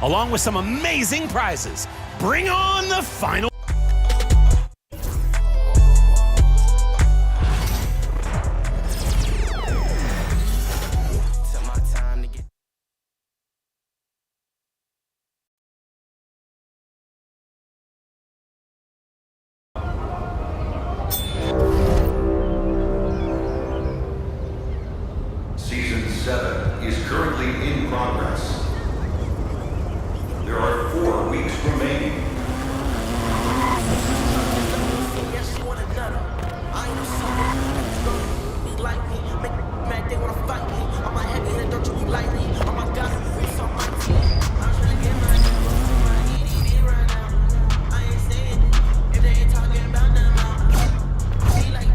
along with some amazing prizes. Bring on the final. Season 7 is currently in progress. There are 4 weeks remaining. Yes, you want another. I ain't no sucker. Be like me, make mad, they wanna fight me. I'm my heavy and don't you be lightly. Oh my God, it's on my team. I'm trying to get my EDD right now. I ain't saying it if they ain't talking about them out. Be like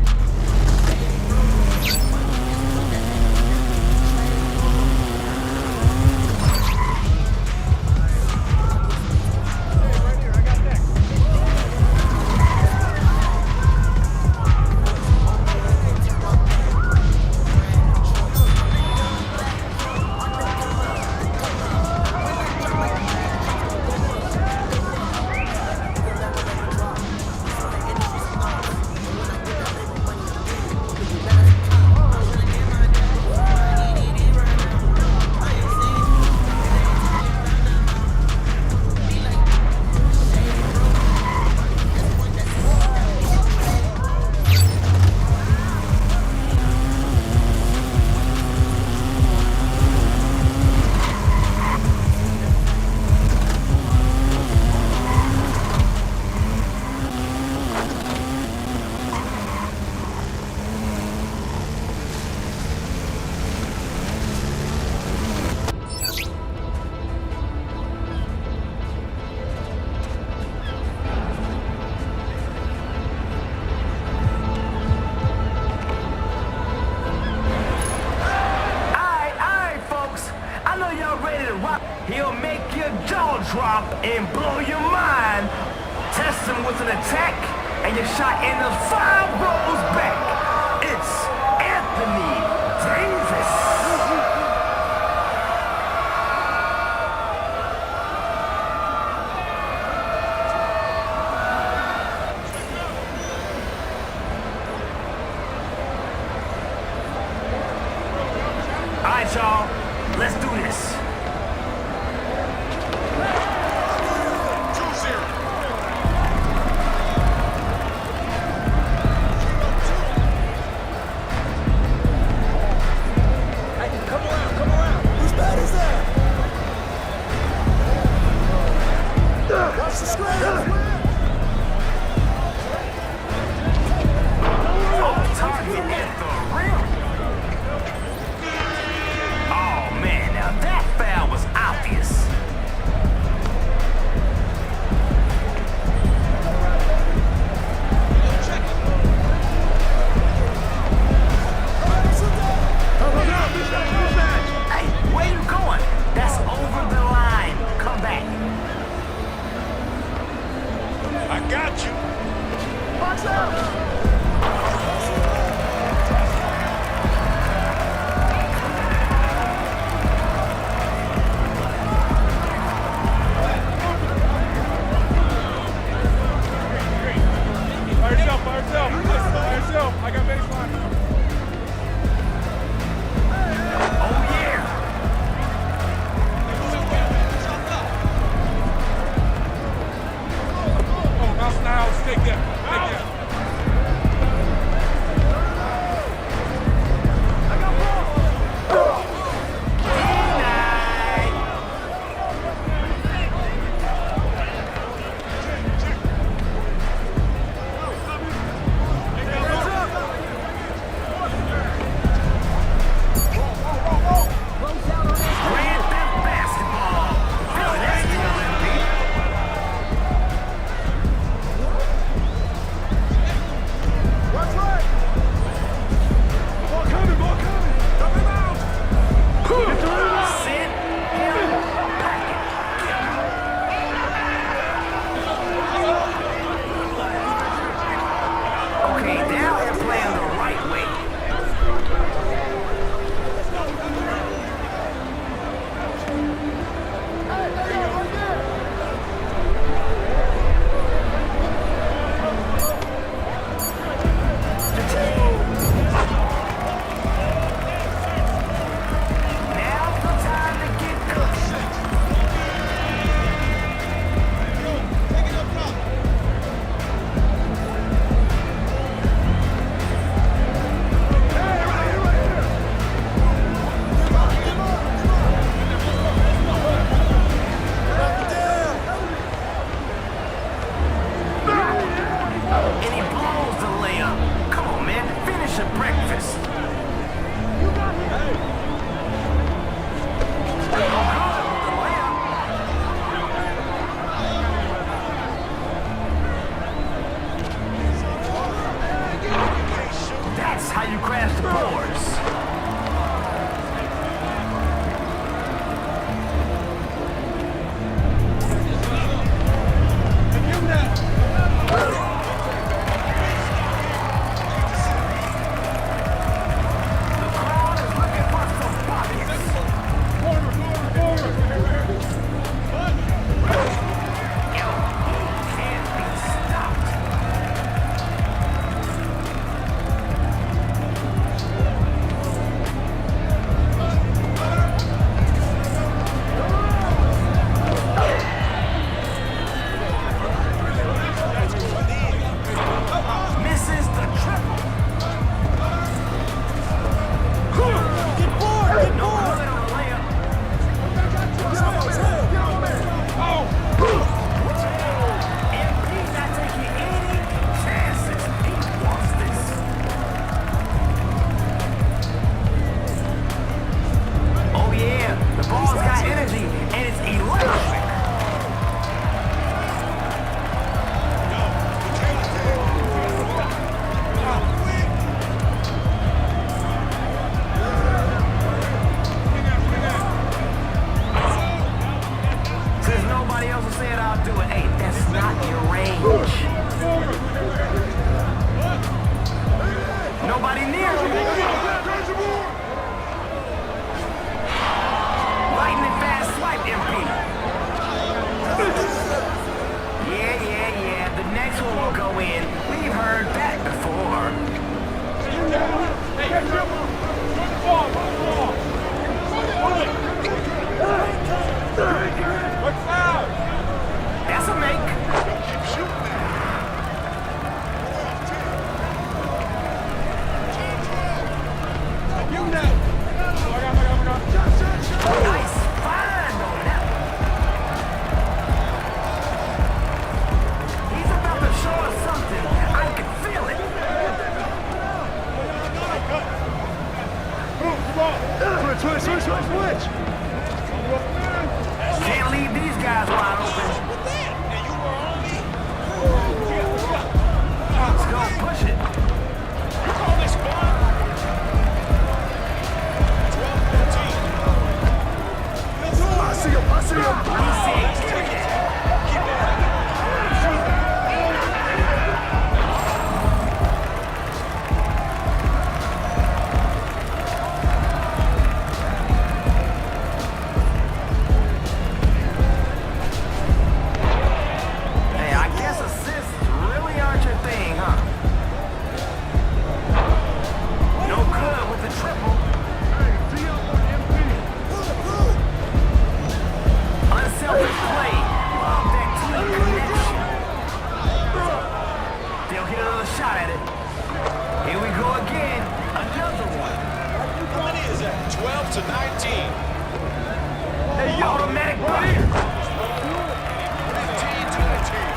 he'll make your jaw drop and blow your mind. Test him with an attack, and you're shot in the 5 rows back. It's Anthony Davis. All right, y'all, let's do this. Target at the rim. Oh man, now that Switch! Can't leave these guys wide open. Let's go, push it. I see him! Hey, I guess assists really aren't your thing, huh? No good with the triple. Unselfish play. Love that team connection. They'll get another shot at it. Here we go again. Another one. How many is that? 12 to 19. Hey, automatic bucket. 15 to 19.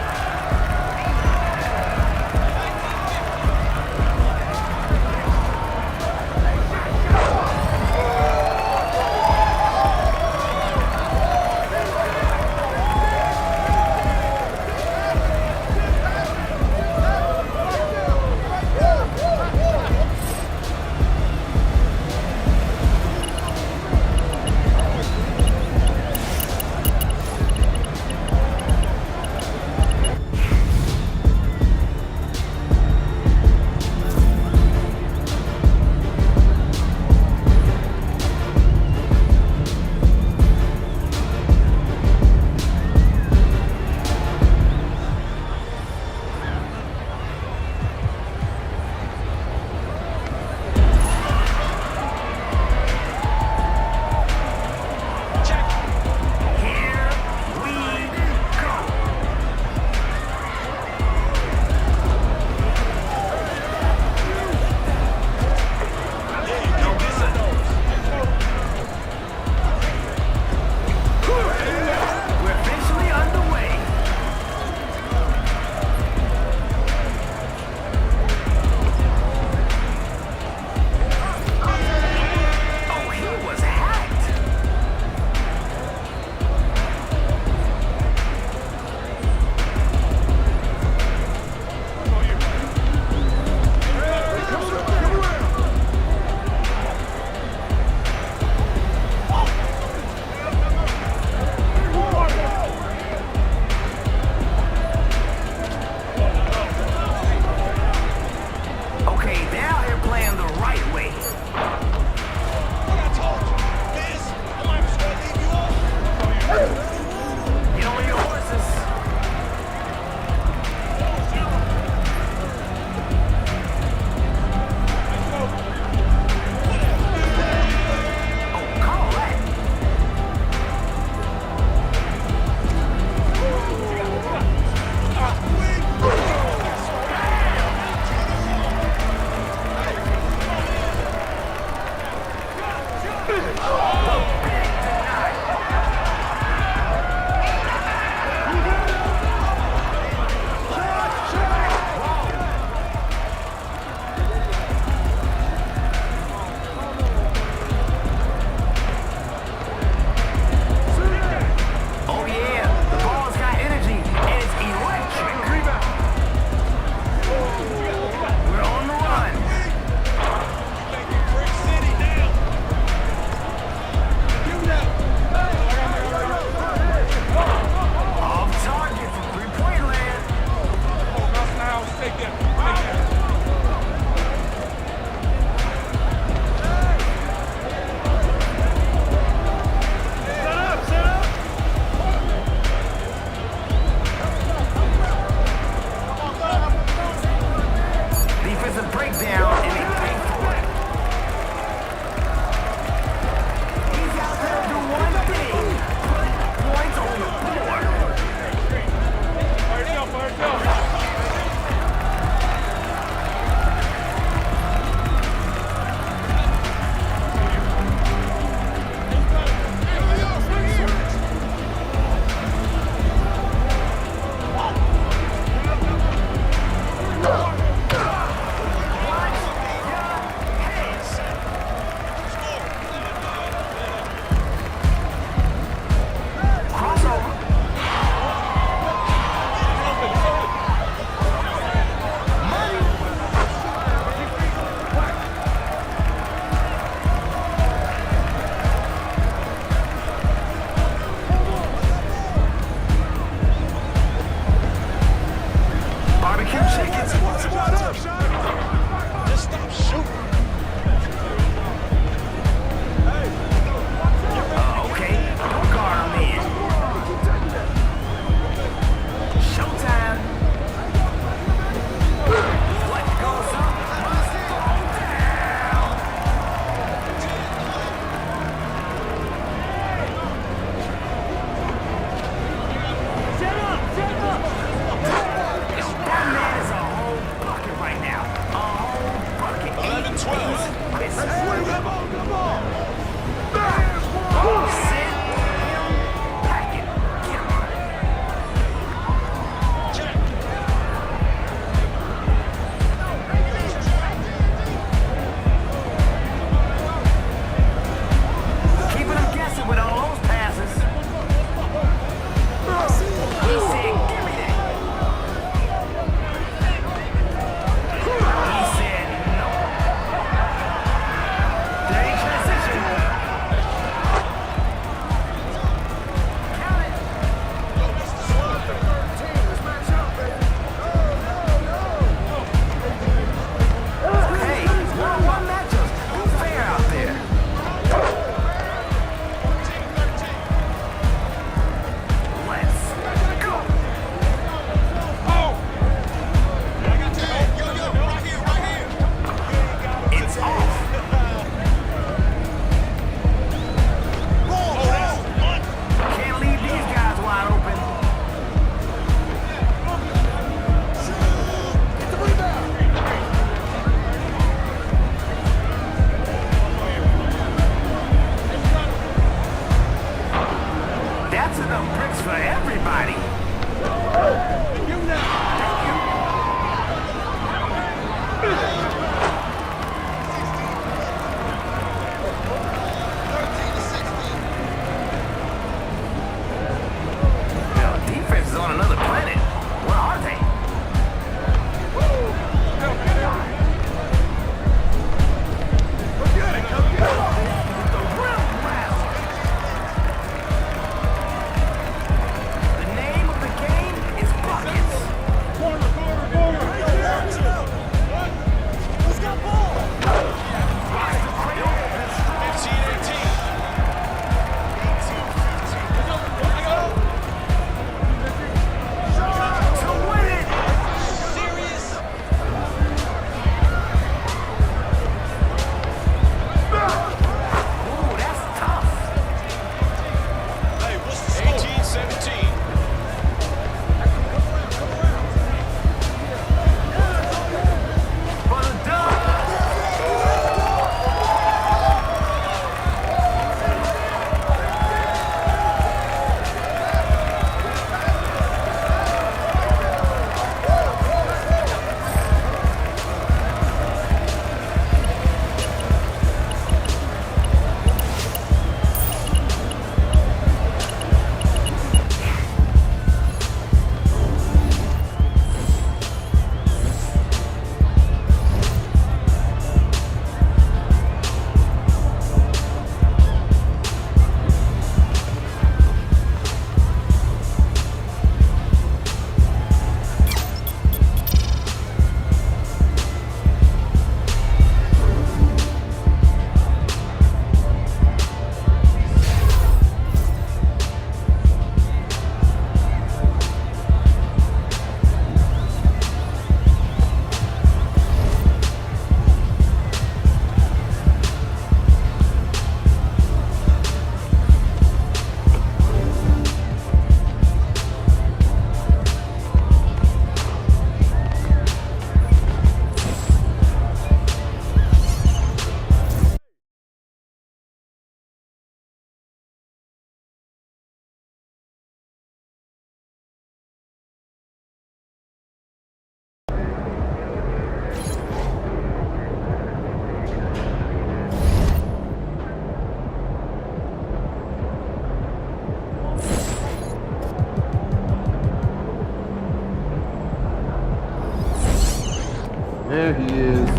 There he is.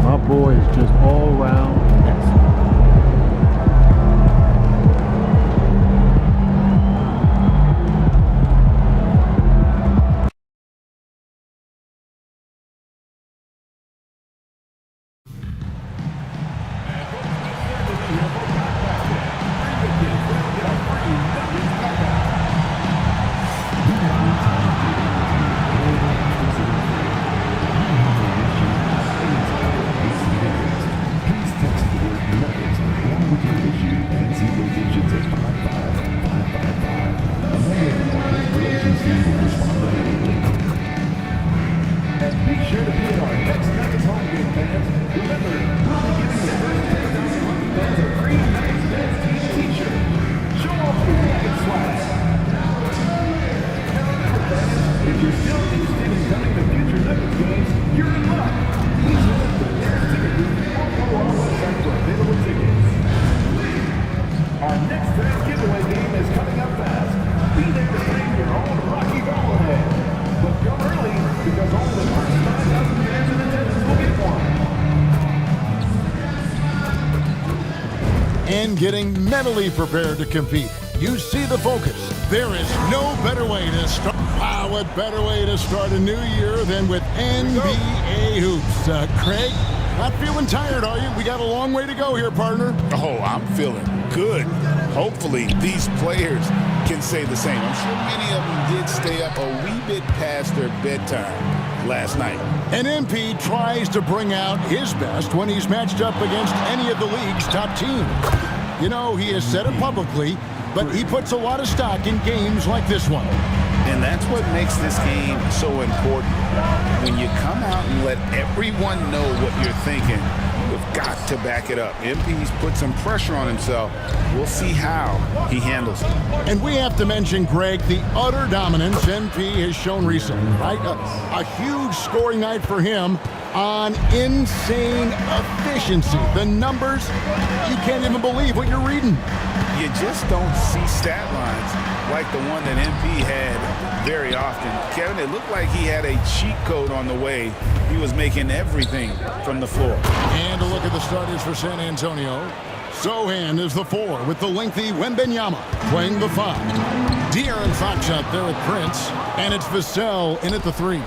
My boy is just all around excellent. And getting mentally prepared to compete. You see the focus. There is no better way to start. Wow, what better way to start a new year than with NBA hoops. Craig, not feeling tired, are you? We got a long way to go here, partner. Oh, I'm feeling good. Hopefully, these players can say the same. I'm sure many of them did stay up a wee bit past their bedtime last night. And MP tries to bring out his best when he's matched up against any of the league's top teams. You know, he has said it publicly, but he puts a lot of stock in games like this one. And that's what makes this game so important. When you come out and let everyone know what you're thinking, you've got to back it up. MP's put some pressure on himself. We'll see how he handles it. And we have to mention, Greg, the utter dominance MP has shown recently, right? A huge scoring night for him on insane efficiency. The numbers, you can't even believe what you're reading. You just don't see stat lines like the one that MP had very often. Kevin, it looked like he had a cheat code on the way. He was making everything from the floor. And a look at the starters for San Antonio. Sohan is the 4 with the lengthy Wembanyama playing the 5. De'Aaron Fox out there at Prince, and it's Vassell in at the 3.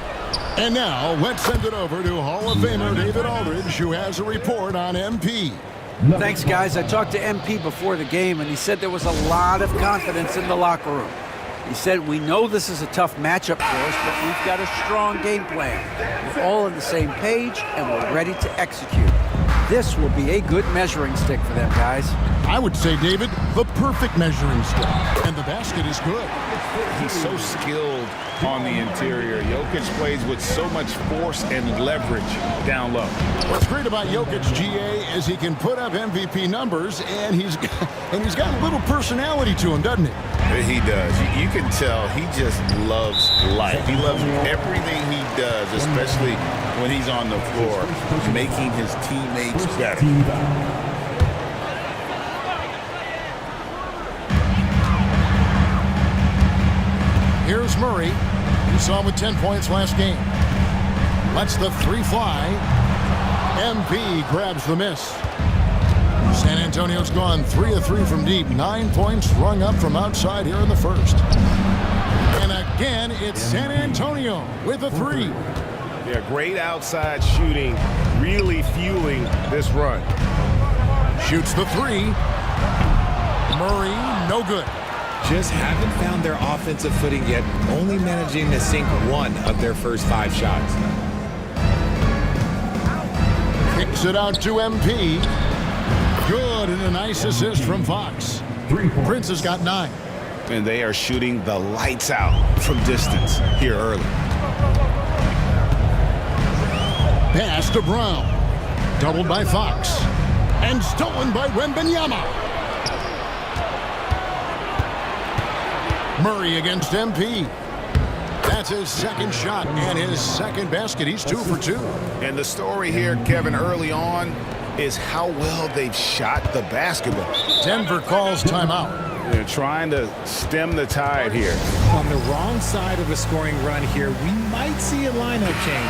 And now let's send it over to Hall of Famer David Aldridge, who has a report on MP. Thanks, guys. I talked to MP before the game, and he said there was a lot of confidence in the locker room. He said, we know this is a tough matchup for us, but we've got a strong game plan. We're all on the same page, and we're ready to execute. This will be a good measuring stick for them, guys. I would say, David, the perfect measuring stick. And the basket is good. He's so skilled on the interior. Jokic plays with so much force and leverage down low. What's great about Jokic, GA, is he can put up MVP numbers, and he's got a little personality to him, doesn't he? He does. You can tell he just loves life. He loves everything he does, especially when he's on the floor, making his teammates better. Here's Murray. You saw him with 10 points last game. Lets the 3 fly. MP grabs the miss. San Antonio's gone 3 of 3 from deep. 9 points rung up from outside here in the first. And again, it's San Antonio with a 3. Yeah, great outside shooting, really fueling this run. Shoots the 3. Murray, no good. Just haven't found their offensive footing yet, only managing to sink 1 of their first 5 shots. Kicks it out to MP. Good, and a nice assist from Fox. Prince has got 9. And they are shooting the lights out from distance here early. Pass to Brown. Doubled by Fox. And stolen by Wembanyama. Murray against MP. That's his second shot and his second basket. He's 2 for 2. And the story here, Kevin, early on is how well they've shot the basketball. Denver calls timeout. They're trying to stem the tide here. On the wrong side of a scoring run here, we might see a lineup change.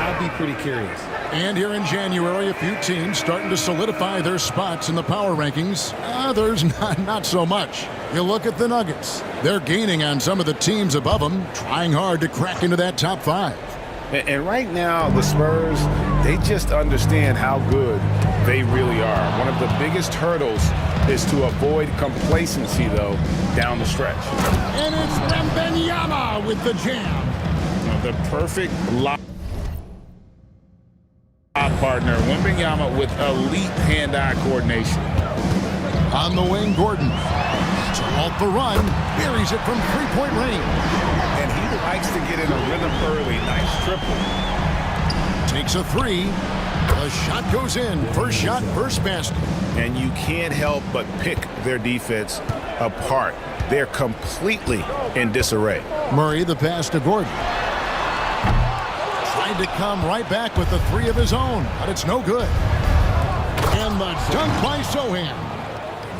I'll be pretty curious. And here in January, a few teams starting to solidify their spots in the power rankings. Others not so much. You look at the Nuggets. They're gaining on some of the teams above them, trying hard to crack into that top 5. And right now, the Spurs, they just understand how good they really are. One of the biggest hurdles is to avoid complacency, though, down the stretch. And it's Wembanyama with the jam. The perfect lock partner, Wembanyama with elite hand-eye coordination. On the wing, Gordon. To halt the run, buries it from three-point range. And he likes to get in a rhythm early. Nice triple. Takes a 3. The shot goes in. First shot, first basket. And you can't help but pick their defense apart. They're completely in disarray. Murray, the pass to Gordon. Tried to come right back with the 3 of his own, but it's no good. And the dunk by Sohan.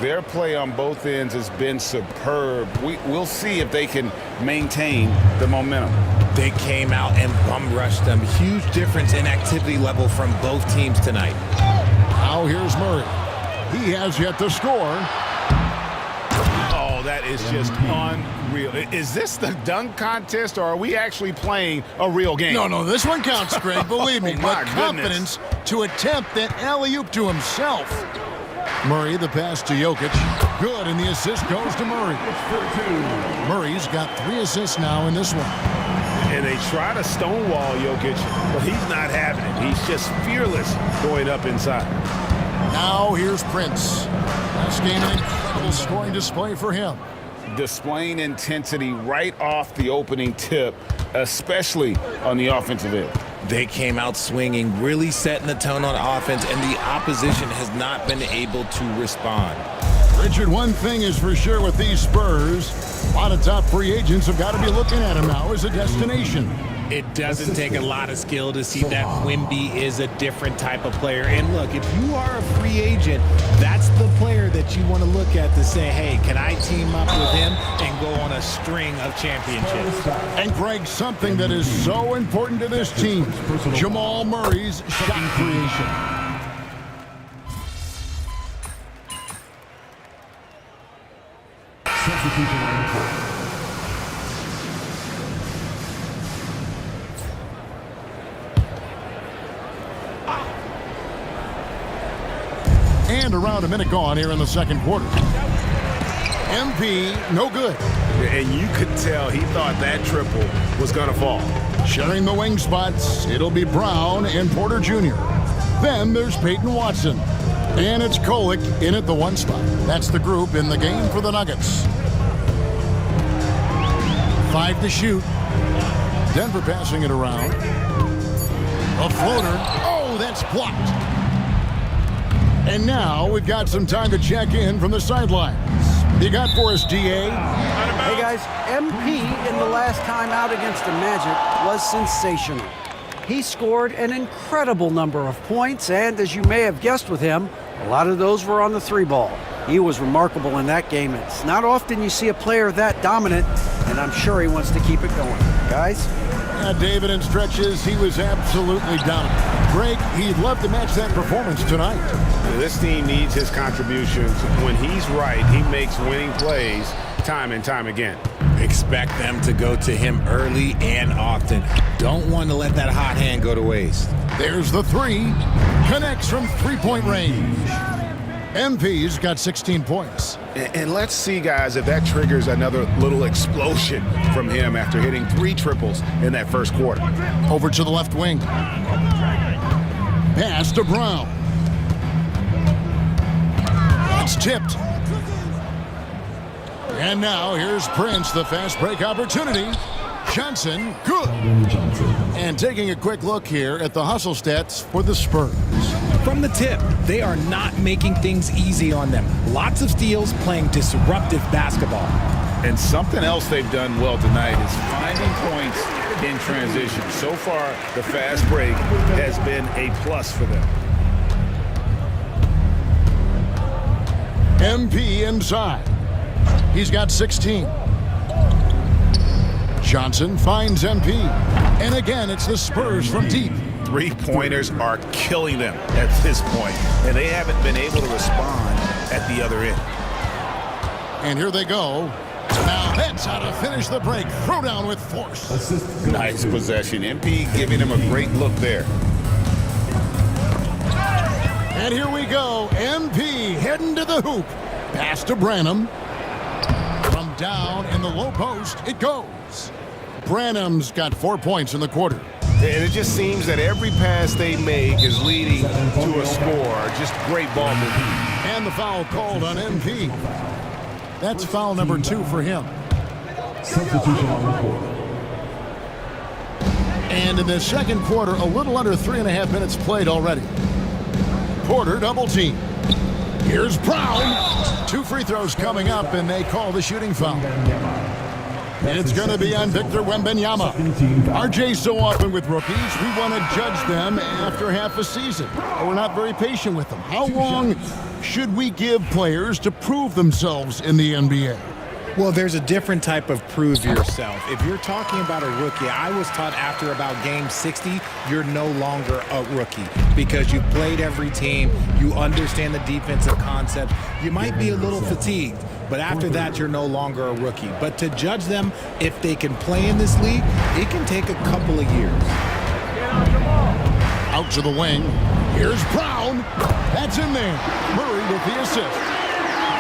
Their play on both ends has been superb. We'll see if they can maintain the momentum. They came out and bum rushed them. Huge difference in activity level from both teams tonight. Now here's Murray. He has yet to score. Oh, that is just unreal. Is this the dunk contest, or are we actually playing a real game? No, this one counts, Greg. Believe me. Oh, my with confidence to attempt that alley-oop to himself. Murray, the pass to Jokic. Good, and the assist goes to Murray. Murray's got 3 assists now in this one. And they try to stonewall Jokic, but he's not having it. He's just fearless going up inside. Now here's Prince. Last game, an incredible scoring display for him. Displaying intensity right off the opening tip, especially on the offensive end. They came out swinging, really setting the tone on offense, and the opposition has not been able to respond. Richard, one thing is for sure with these Spurs, a lot of top free agents have got to be looking at him now as a destination. It doesn't take a lot of skill to see that Wemby is a different type of player. And look, if you are a free agent, that's the player that you want to look at to say, hey, can I team up with him and go on a string of championships? And Greg, something that is so important to this team, Jamal Murray's shot creation. And around a minute gone here in the second quarter. MP, no good. And you could tell he thought that triple was going to fall. Sharing the wing spots, it'll be Brown and Porter Jr. Then there's Peyton Watson. And it's Kolek in at the 1 spot. That's the group in the game for the Nuggets. 5 to shoot. Denver passing it around. A floater. Oh, that's blocked. And now we've got some time to check in from the sidelines. You got for us, DA? Hey, guys, MP in the last time out against the Magic was sensational. He scored an incredible number of points, and as you may have guessed with him, a lot of those were on the 3-ball. He was remarkable in that game. It's not often you see a player that dominant, and I'm sure he wants to keep it going. Guys? Yeah, David, in stretches, he was absolutely dominant. Greg, he'd love to match that performance tonight. This team needs his contributions. When he's right, he makes winning plays time and time again. Expect them to go to him early and often. Don't want to let that hot hand go to waste. There's the 3. Connects from 3-point range. MP's got 16 points. And let's see, guys, if that triggers another little explosion from him after hitting 3 triples in that first quarter. Over to the left wing. Pass to Brown. It's tipped. And now here's Prince, the fast break opportunity. Johnson, good. And taking a quick look here at the hustle stats for the Spurs. From the tip, they are not making things easy on them. Lots of steals, playing disruptive basketball. And something else they've done well tonight is finding points in transition. So far, the fast break has been a plus for them. MP inside. He's got 16. Johnson finds MP. And again, it's the Spurs from deep. Three-pointers are killing them at this point, and they haven't been able to respond at the other end. And here they go. Now that's how to finish the break. Throw down with force. Nice possession. MP giving him a great look there. And here we go. MP heading to the hoop. Pass to Branham. From down in the low post, it goes. Branham's got 4 points in the quarter. And it just seems that every pass they make is leading to a score. Just great ball movement. And the foul called on MP. That's foul number 2 for him. Substitution on the court. And in the second quarter, a little under 3.5 minutes played already. Porter double team. Here's Brown. 2 free throws coming up, and they call the shooting foul. It's going to be on Victor Wembanyama. RJ, so often with rookies, we want to judge them after half a season. We're not very patient with them. How long should we give players to prove themselves in the NBA? Well, there's a different type of prove yourself. If you're talking about a rookie, I was taught after about game 60, you're no longer a rookie because you've played every team, you understand the defensive concept, you might be a little fatigued, but after that, you're no longer a rookie. But to judge them, if they can play in this league, it can take a couple of years. Out to the wing. Here's Brown. That's in there. Murray with the assist.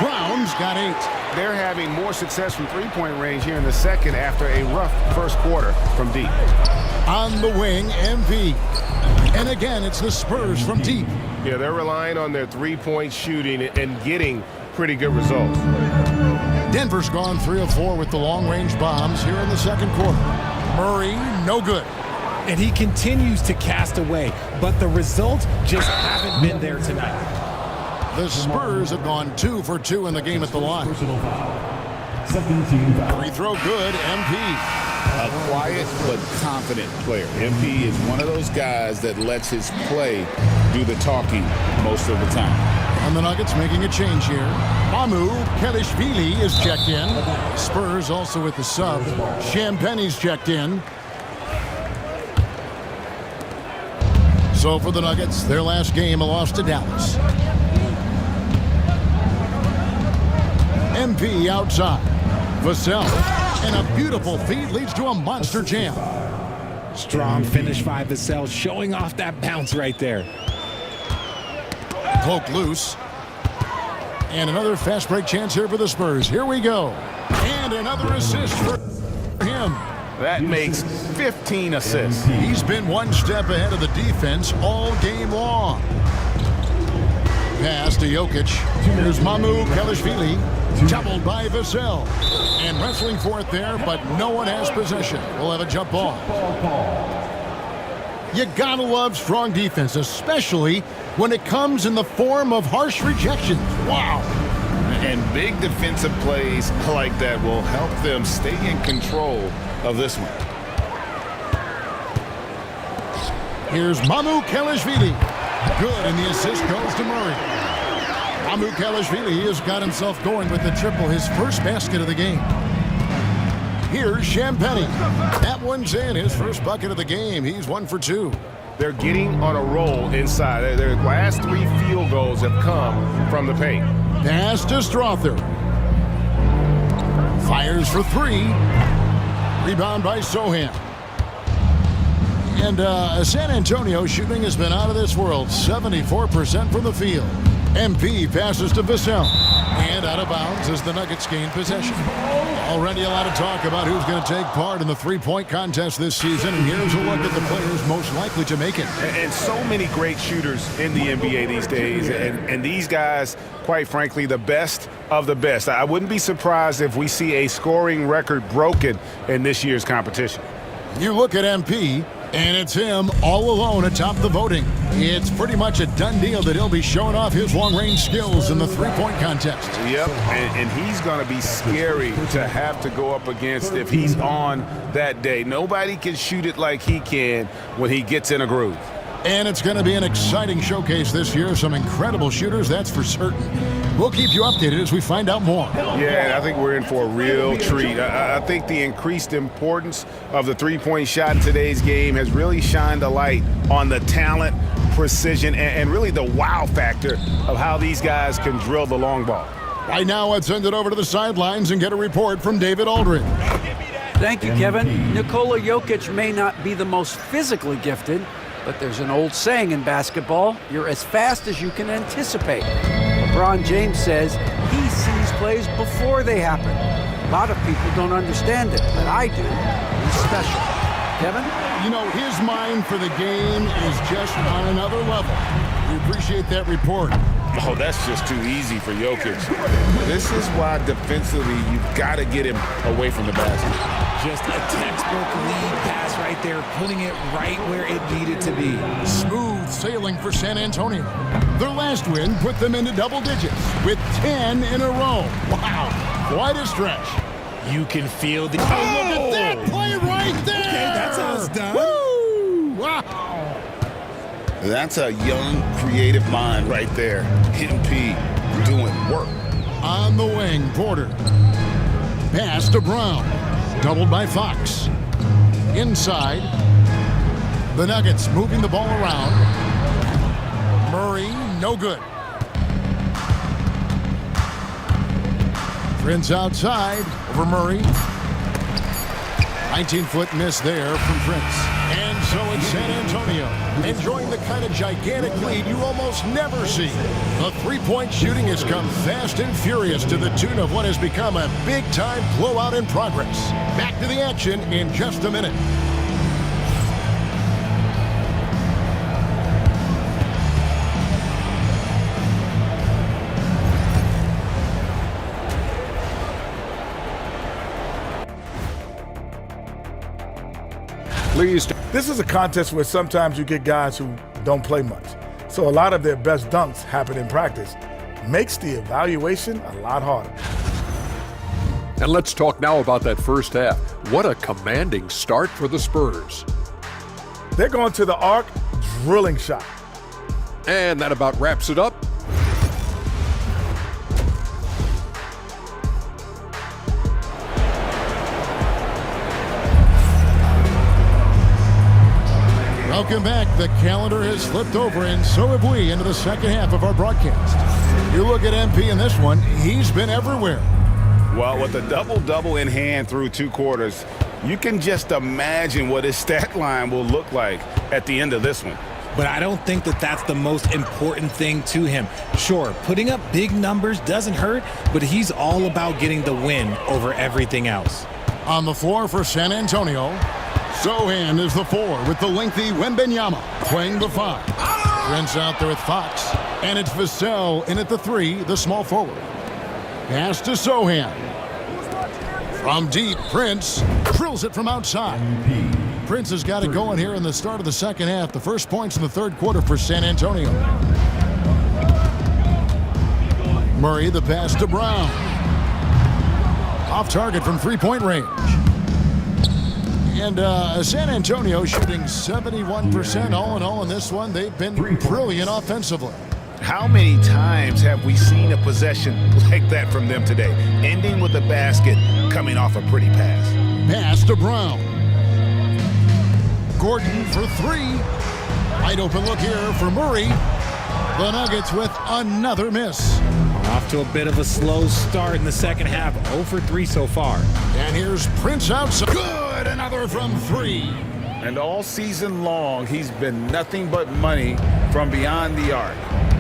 Brown's got 8. They're having more success from three-point range here in the second after a rough first quarter from deep. On the wing, MP. And again, it's the Spurs from deep. Yeah, they're relying on their three-point shooting and getting pretty good results. Denver's gone 3 of 4 with the long-range bombs here in the second quarter. Murray, no good. And he continues to cast away, but the results just haven't been there tonight. The Spurs have gone 2 for 2 in the game at the line. Free throw good, MP. A quiet but confident player. MP is one of those guys that lets his play do the talking most of the time. And the Nuggets making a change here. Mamu Kelishvili is checked in. Spurs also with the sub. Champagne's checked in. So for the Nuggets, their last game, a loss to Dallas. MP outside. Vassell. And a beautiful feed leads to a monster jam. Strong finish by Vassell, showing off that bounce right there. Poke loose. And another fast break chance here for the Spurs. Here we go. And another assist for him. That makes 15 assists. He's been one step ahead of the defense all game long. Pass to Jokic. Here's Mamu Kelishvili. Doubled by Vassell. And wrestling for it there, but no one has possession. We'll have a jump ball. You gotta love strong defense, especially when it comes in the form of harsh rejections. Wow. And big defensive plays like that will help them stay in control of this one. Here's Mamu Kelishvili. Good, and the assist goes to Murray. Mamu Kelishvili has got himself going with the triple, his first basket of the game. Here's Champagnie. That one's in, his first bucket of the game. He's 1 for 2. They're getting on a roll inside. Their last 3 field goals have come from the paint. Pass to Strother. Fires for 3. Rebound by Sohan. And San Antonio shooting has been out of this world. 74% from the field. MP passes to Vassell. And out of bounds as the Nuggets gain possession. Already a lot of talk about who's going to take part in the three-point contest this season. And here's a look at the players most likely to make it. And so many great shooters in the NBA these days. And these guys, quite frankly, the best of the best. I wouldn't be surprised if we see a scoring record broken in this year's competition. You look at MP, and it's him all alone atop the voting. It's pretty much a done deal that he'll be showing off his long-range skills in the three-point contest. Yep, and he's going to be scary to have to go up against if he's on that day. Nobody can shoot it like he can when he gets in a groove. And it's going to be an exciting showcase this year. Some incredible shooters, that's for certain. We'll keep you updated as we find out more. Yeah, I think we're in for a real treat. I think the increased importance of the three-point shot in today's game has really shined a light on the talent, precision, and really the wow factor of how these guys can drill the long ball. Right now, let's send it over to the sidelines and get a report from David Aldridge. Thank you, Kevin. Nikola Jokic may not be the most physically gifted, but there's an old saying in basketball, you're as fast as you can anticipate. LeBron James says he sees plays before they happen. A lot of people don't understand it, but I do. He's special. Kevin? You know, his mind for the game is just on another level. We appreciate that report. Oh, that's just too easy for Jokic. This is why defensively you've got to get him away from the basket. Just a textbook lead pass right there, putting it right where it needed to be. Smooth sailing for San Antonio. Their last win put them into double digits with 10 in a row. Wow, quite a stretch. You can feel the... Oh, look at that play right there! Okay, that's how it's done. Woo! Wow. That's a young, creative mind right there. MP doing work. On the wing, Porter. Pass to Brown. Doubled by Fox. Inside. The Nuggets moving the ball around. Murray, no good. Prince outside over Murray. 19-foot miss there from Prince. And so it's San Antonio enjoying the kind of gigantic lead you almost never see. The three-point shooting has come fast and furious to the tune of what has become a big-time blowout in progress. Back to the action in just a minute. This is a contest where sometimes you get guys who don't play much. So a lot of their best dunks happen in practice. Makes the evaluation a lot harder. And let's talk now about that first half. What a commanding start for the Spurs. They're going to the arc, drilling shot. And that about wraps it up. Welcome back. The calendar has flipped over, and so have we, into the second half of our broadcast. You look at MP in this one, he's been everywhere. Well, with a double-double in hand through 2 quarters, you can just imagine what his stat line will look like at the end of this one. But I don't think that that's the most important thing to him. Sure, putting up big numbers doesn't hurt, but he's all about getting the win over everything else. On the floor for San Antonio, Sohan is the 4 with the lengthy Wembanyama playing the 5. Prince out there with Fox. And it's Vassell in at the 3, the small forward. Pass to Sohan. From deep, Prince drills it from outside. Prince has got it going here in the start of the second half. The first points in the third quarter for San Antonio. Murray, the pass to Brown. Off target from three-point range. And San Antonio shooting 71% all in all in this one. They've been brilliant offensively. How many times have we seen a possession like that from them today? Ending with a basket, coming off a pretty pass. Pass to Brown. Gordon for 3. Wide open look here for Murray. The Nuggets with another miss. Off to a bit of a slow start in the second half. 0 for 3 so far. And here's Prince outside. Good, another from 3. And all season long, he's been nothing but money from beyond the arc.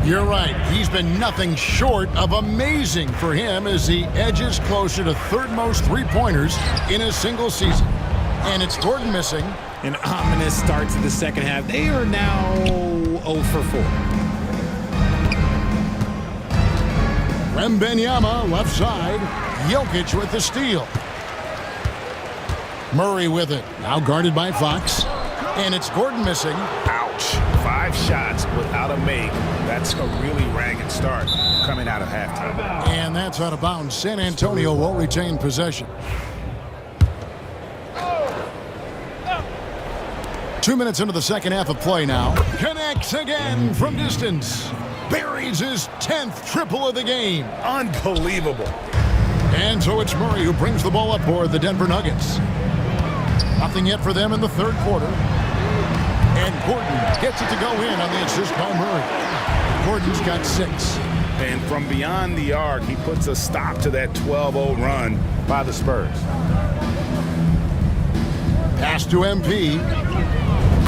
You're right. He's been nothing short of amazing for him as he edges closer to third most three-pointers in a single season. And it's Gordon missing. An ominous start to the second half. They are now 0 for 4. Wembanyama left side. Jokic with the steal. Murray with it. Now guarded by Fox. And it's Gordon missing. Ouch. 5 shots without a make. That's a really ragged start coming out of halftime. And that's out of bounds. San Antonio will retain possession. 2 minutes into the second half of play now. Connects again from distance. buries his 10th triple of the game. Unbelievable. And so it's Murray who brings the ball up for the Denver Nuggets. Nothing yet for them in the third quarter. And Gordon gets it to go in on the assist by Murray. Gordon's got 6. And from beyond the arc, he puts a stop to that 12-0 run by the Spurs. Pass to MP.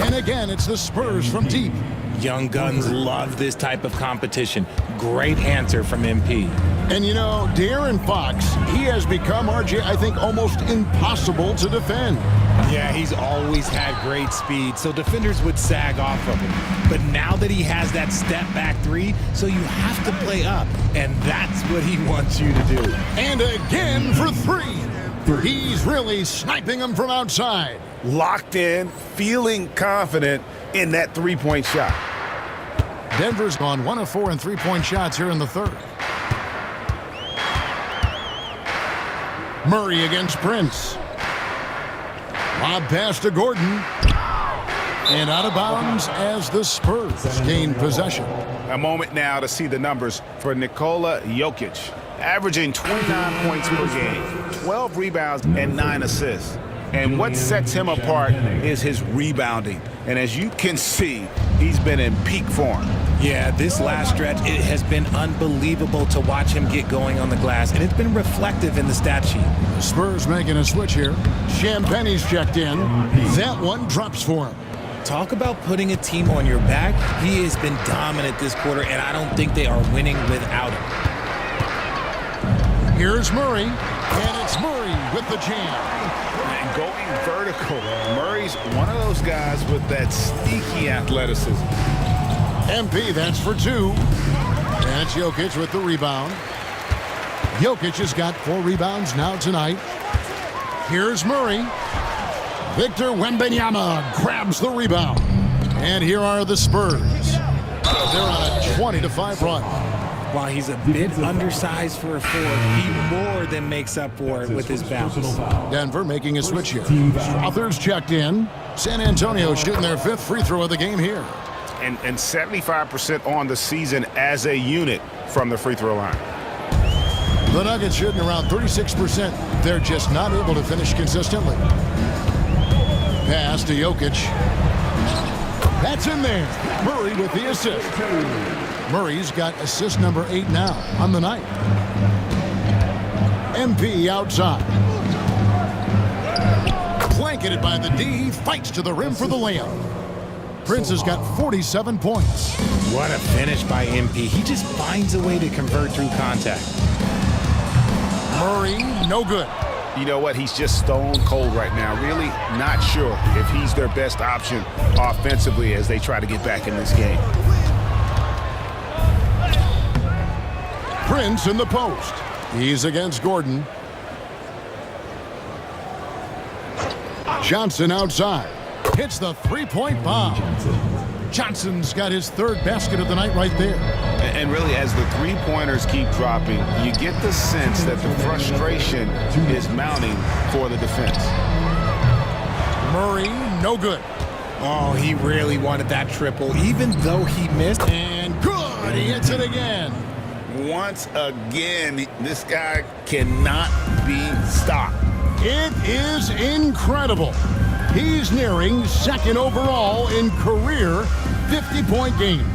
And again, it's the Spurs from deep. Young guns love this type of competition. Great answer from MP. And you know, De'Aaron Fox, he has become, RJ, I think, almost impossible to defend. Yeah, he's always had great speed, so defenders would sag off of him. But now that he has that step-back 3, so you have to play up, and that's what he wants you to do. And again for 3. He's really sniping them from outside. Locked in, feeling confident in that three-point shot. Denver's gone 1 of 4 in three-point shots here in the third. Murray against Prince. Lob pass to Gordon. And out of bounds as the Spurs gain possession. A moment now to see the numbers for Nikola Jokic. Averaging 29 points per game, 12 rebounds, and 9 assists. And what sets him apart is his rebounding. And as you can see, he's been in peak form. Yeah, this last stretch, it has been unbelievable to watch him get going on the glass, and it's been reflective in the stat sheet. The Spurs making a switch here. Champagne's checked in. That one drops for him. Talk about putting a team on your back. He has been dominant this quarter, and I don't think they are winning without him. Here's Murray, and it's Murray with the jam. And going vertical, Murray's one of those guys with that sneaky athleticism. MP, that's for 2. And it's Jokic with the rebound. Jokic has got 4 rebounds now tonight. Here's Murray. Victor Wembanyama grabs the rebound. And here are the Spurs. They're on a 20-5 run. While he's a bit undersized for a forward, he more than makes up for it with his bounce. Denver making a switch here. Struthers checked in. San Antonio shooting their 5th free throw of the game here. And 75% on the season as a unit from the free throw line. The Nuggets shooting around 36%. They're just not able to finish consistently. Pass to Jokic. That's in there. Murray with the assist. Murray's got assist number 8 now on the night. MP outside. Blanketed by the D. He fights to the rim for the layup. Prince has got 47 points. What a finish by MP. He just finds a way to convert through contact. Murray, no good. You know what? He's just stone cold right now. Really not sure if he's their best option offensively as they try to get back in this game. Prince in the post. He's against Gordon. Johnson outside. Hits the three-point bomb. Johnson's got his 3rd basket of the night right there. And really, as the three-pointers keep dropping, you get the sense that the frustration is mounting for the defense. Murray, no good. Oh, he really wanted that triple, even though he missed. And good, he hits it again. Once again, this guy cannot be stopped. It is incredible. He's nearing 2nd overall in career 50-point games.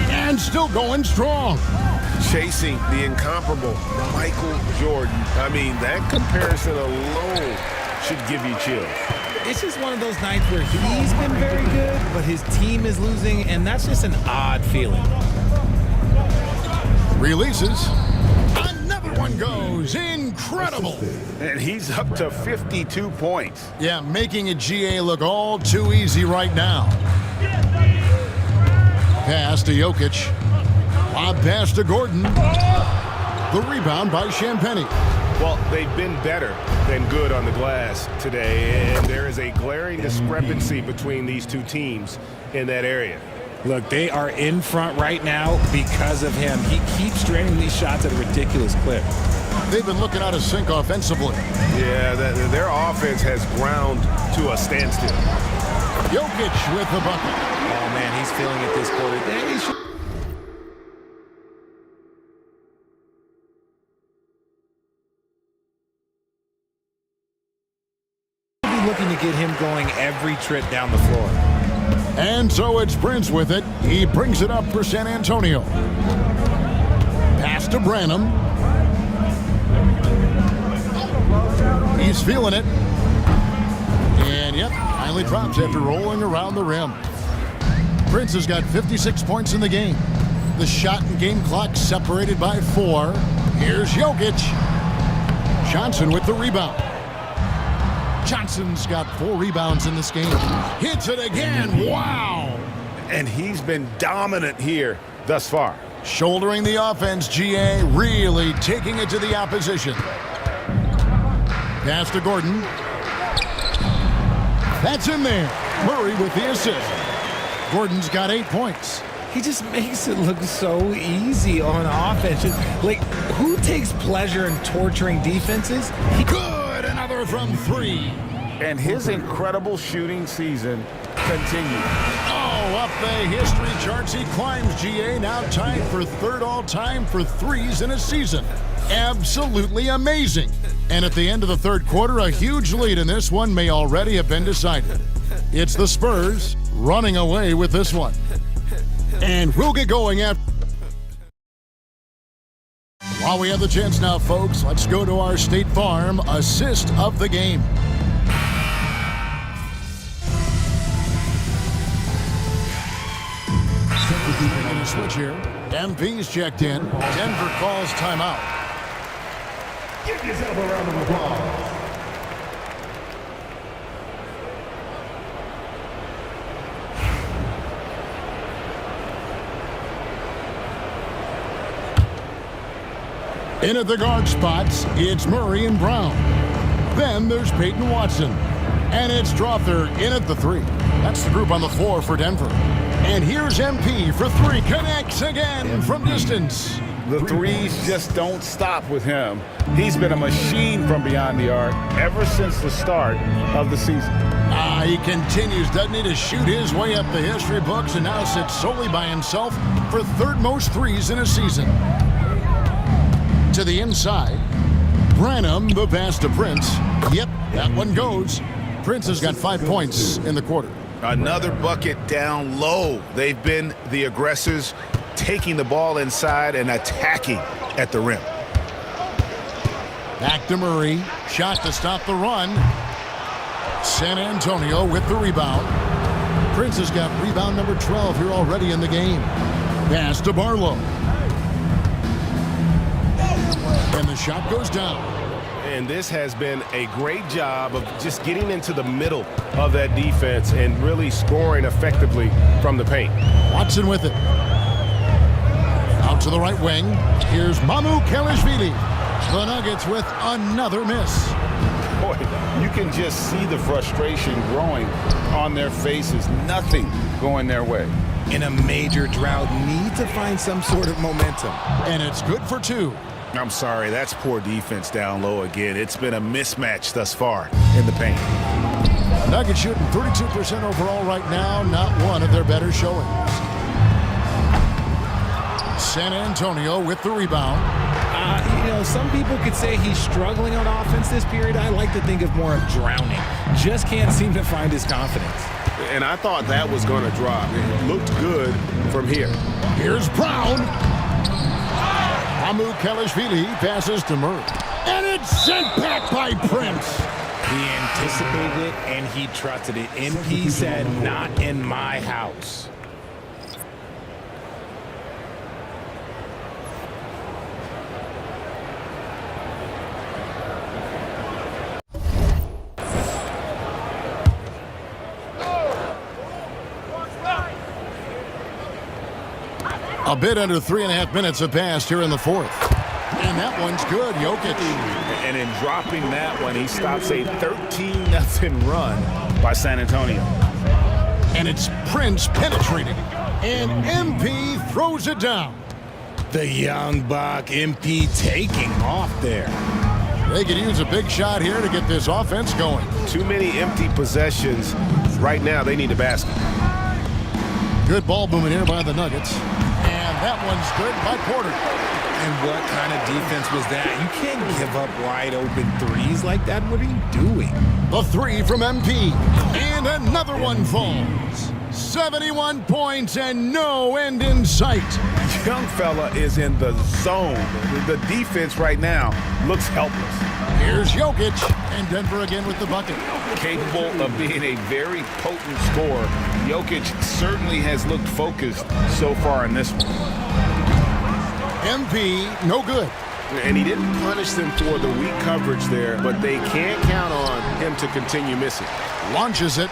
And still going strong. Chasing the incomparable Michael Jordan. I mean, that comparison alone should give you chills. It's just one of those nights where he's been very good, but his team is losing, and that's just an odd feeling. Releases. Another one goes. Incredible. And he's up to 52 points. Yeah, making a GA look all too easy right now. Pass to Jokic. Lob pass to Gordon. The rebound by Champagnie. Well, they've been better than good on the glass today, and there is a glaring discrepancy between these two teams in that area. Look, they are in front right now because of him. He keeps draining these shots at a ridiculous clip. They've been looking out of sync offensively. Yeah, their offense has ground to a standstill. Jokic with the bucket. Oh, man, he's feeling it this quarter. looking to get him going every trip down the floor. And so it's Prince with it. He brings it up for San Antonio. Pass to Branham. He's feeling it. And yep, finally drops after rolling around the rim. Prince has got 56 points in the game. The shot and game clock separated by 4. Here's Jokic. Johnson with the rebound. Johnson's got 4 rebounds in this game. Hits it again. Wow. And he's been dominant here thus far. Shouldering the offense, GA really taking it to the opposition. Pass to Gordon. That's in there. Murray with the assist. Gordon's got 8 points. He just makes it look so easy on offense. Like, who takes pleasure in torturing defenses? Good, another from 3. And his incredible shooting season continues. Oh, up the history charts he climbs, GA. Now tied for 3rd all-time for threes in a season. Absolutely amazing. And at the end of the 3rd quarter, a huge lead in this one may already have been decided. It's the Spurs running away with this one. And we'll get going after. While we have the chance now, folks, let's go to our State Farm assist of the game. We're going to switch here. MP's checked in. Denver calls timeout. Give yourself a round of applause. In at the guard spots, it's Murray and Brown. Then there's Peyton Watson. And it's Strother in at the 3. That's the group on the floor for Denver. And here's MP for 3. Connects again from distance. The threes just don't stop with him. He's been a machine from beyond the arc ever since the start of the season. He continues, doesn't he, to shoot his way up the history books and now sits solely by himself for 3rd most threes in a season. To the inside, Branham, the pass to Prince. Yep, that one goes. Prince has got 5 points in the quarter. Another bucket down low. They've been the aggressors, taking the ball inside and attacking at the rim. Back to Murray. Shot to stop the run. San Antonio with the rebound. Prince has got rebound number 12 here already in the game. Pass to Barlow. And the shot goes down. And this has been a great job of just getting into the middle of that defense and really scoring effectively from the paint. Watson with it. Out to the right wing. Here's MyCareer. The Nuggets with another miss. Boy, you can just see the frustration growing on their faces. Nothing going their way. In a major drought, need to find some sort of momentum. And it's good for 2. I'm sorry, that's poor defense down low again. It's been a mismatch thus far in the paint. Nuggets shooting 32% overall right now, not one of their better showings. San Antonio with the rebound. Some people could say he's struggling on offense this period. I like to think of more of drowning. Just can't seem to find his confidence. And I thought that was going to drop. It looked good from here. Here's Brown. MyCareer passes to Murray. And it's sent back by Prince. He anticipated it and he trusted it. MP said, not in my house. A bit under 3.5 minutes have passed here in the 4th. And that one's good, Jokic. And in dropping that one, he stops a 13-0 run by San Antonio. And it's Prince penetrating. And MP throws it down. The young buck, MP taking off there. They could use a big shot here to get this offense going. Too many empty possessions. Right now, they need a basket. Good ball movement here by the Nuggets. And that one's good by Porter. And what kind of defense was that? You can't give up wide open threes like that. What are you doing? The three from MP. And another one falls. 71 points and no end in sight. Young fella is in the zone. The defense right now looks helpless. Here's Jokic, and Denver again with the bucket. Capable of being a very potent scorer, Jokic certainly has looked focused so far in this one. MP, no good. And he didn't punish them for the weak coverage there, but they can't count on him to continue missing. Launches it.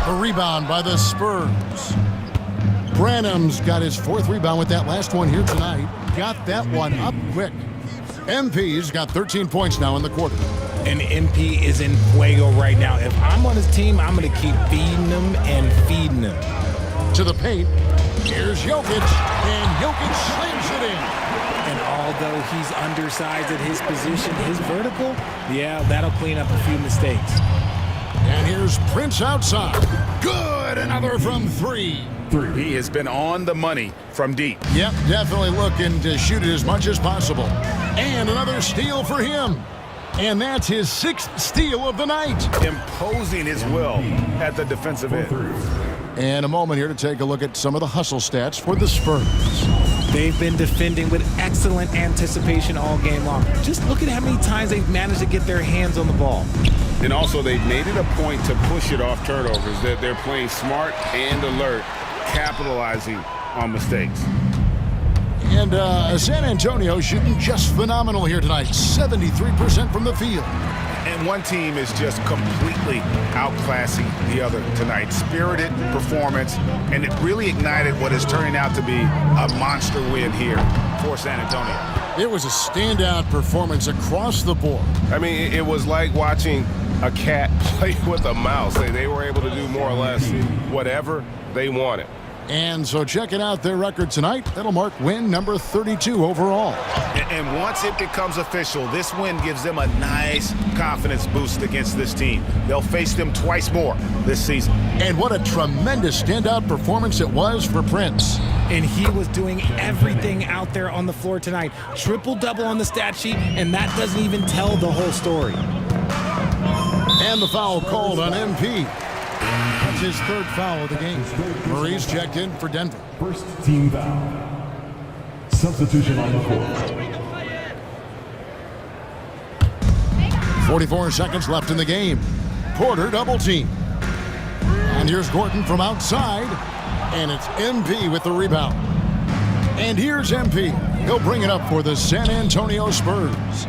A rebound by the Spurs. Branham's got his fourth rebound with that last one here tonight. Got that one up quick. MP's got 13 points now in the quarter. And MP is in fuego right now. If I'm on his team, I'm going to keep feeding him and feeding him. To the paint. Here's Jokic, and Jokic slams it in. And although he's undersized at his position, his vertical, yeah, that'll clean up a few mistakes. And here's Prince outside. Good, another from three. He has been on the money from deep. Yep, definitely looking to shoot it as much as possible. And another steal for him. And that's his sixth steal of the night. Imposing his will at the defensive end. And a moment here to take a look at some of the hustle stats for the Spurs. They've been defending with excellent anticipation all game long. Just look at how many times they've managed to get their hands on the ball. And also, they've made it a point to push it off turnovers. That they're playing smart and alert, capitalizing on mistakes. And San Antonio shooting just phenomenal here tonight. 73% from the field. And one team is just completely outclassing the other tonight. Spirited performance, and it really ignited what is turning out to be a monster win here for San Antonio. It was a standout performance across the board. I mean, it was like watching a cat play with a mouse. They were able to do more or less whatever they wanted. And so checking out their record tonight, that'll mark win number 32 overall. And once it becomes official, this win gives them a nice confidence boost against this team. They'll face them twice more this season. And what a tremendous standout performance it was for Prince. And he was doing everything out there on the floor tonight. Triple-double on the stat sheet, and that doesn't even tell the whole story. And the foul called on MP. That's his third foul of the game. Murray's checked in for Denver. First team foul. Substitution on the court. 44 seconds left in the game. Porter double team. And here's Gordon from outside. And it's MP with the rebound. And here's MP. He'll bring it up for the San Antonio Spurs.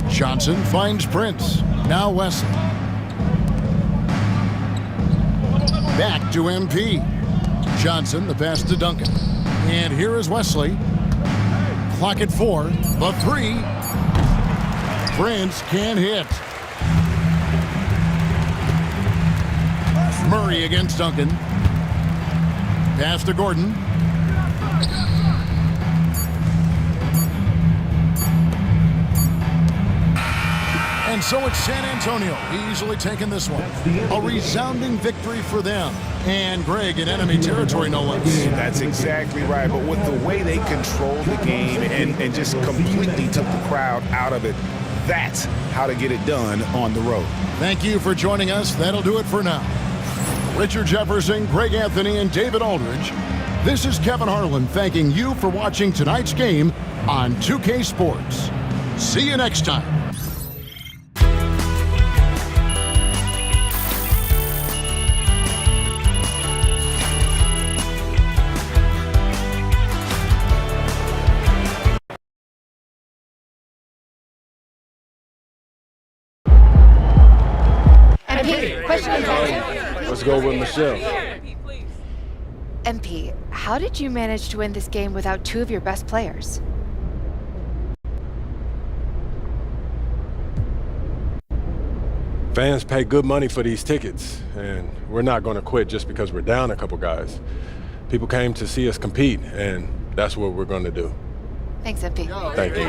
Johnson finds Prince. Now Wesley. Back to MP. Johnson, the pass to Duncan. And here is Wesley. Clock at 4. The three. Prince can't hit. Murray against Duncan. Pass to Gordon. And so it's San Antonio easily taking this one. A resounding victory for them. And Greg in enemy territory, no less. That's exactly right. But with the way they controlled the game and just completely took the crowd out of it, that's how to get it done on the road. Thank you for joining us. That'll do it for now. Richard Jefferson, Greg Anthony, and David Aldridge. This is Kevin Harlan thanking you for watching tonight's game on 2K Sports. See you next time. Let's go with Michelle. MP, how did you manage to win this game without two of your best players? Fans pay good money for these tickets, and we're not going to quit just because we're down a couple guys. People came to see us compete, and that's what we're going to do. Thanks, MP. Thank you.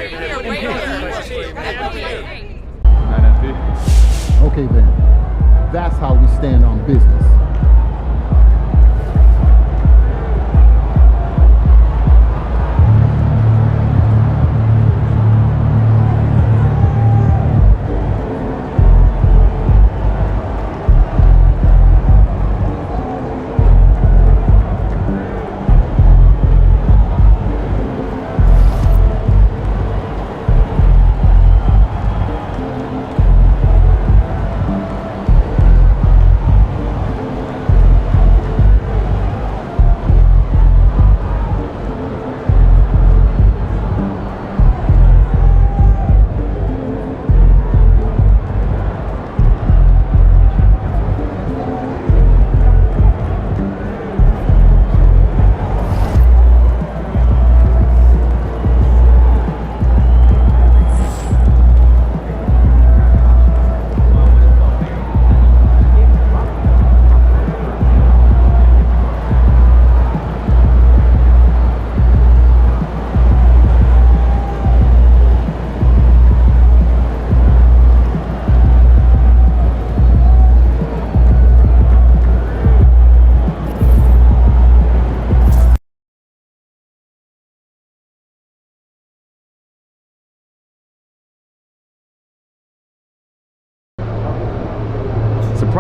Okay, then. That's how we stand on business.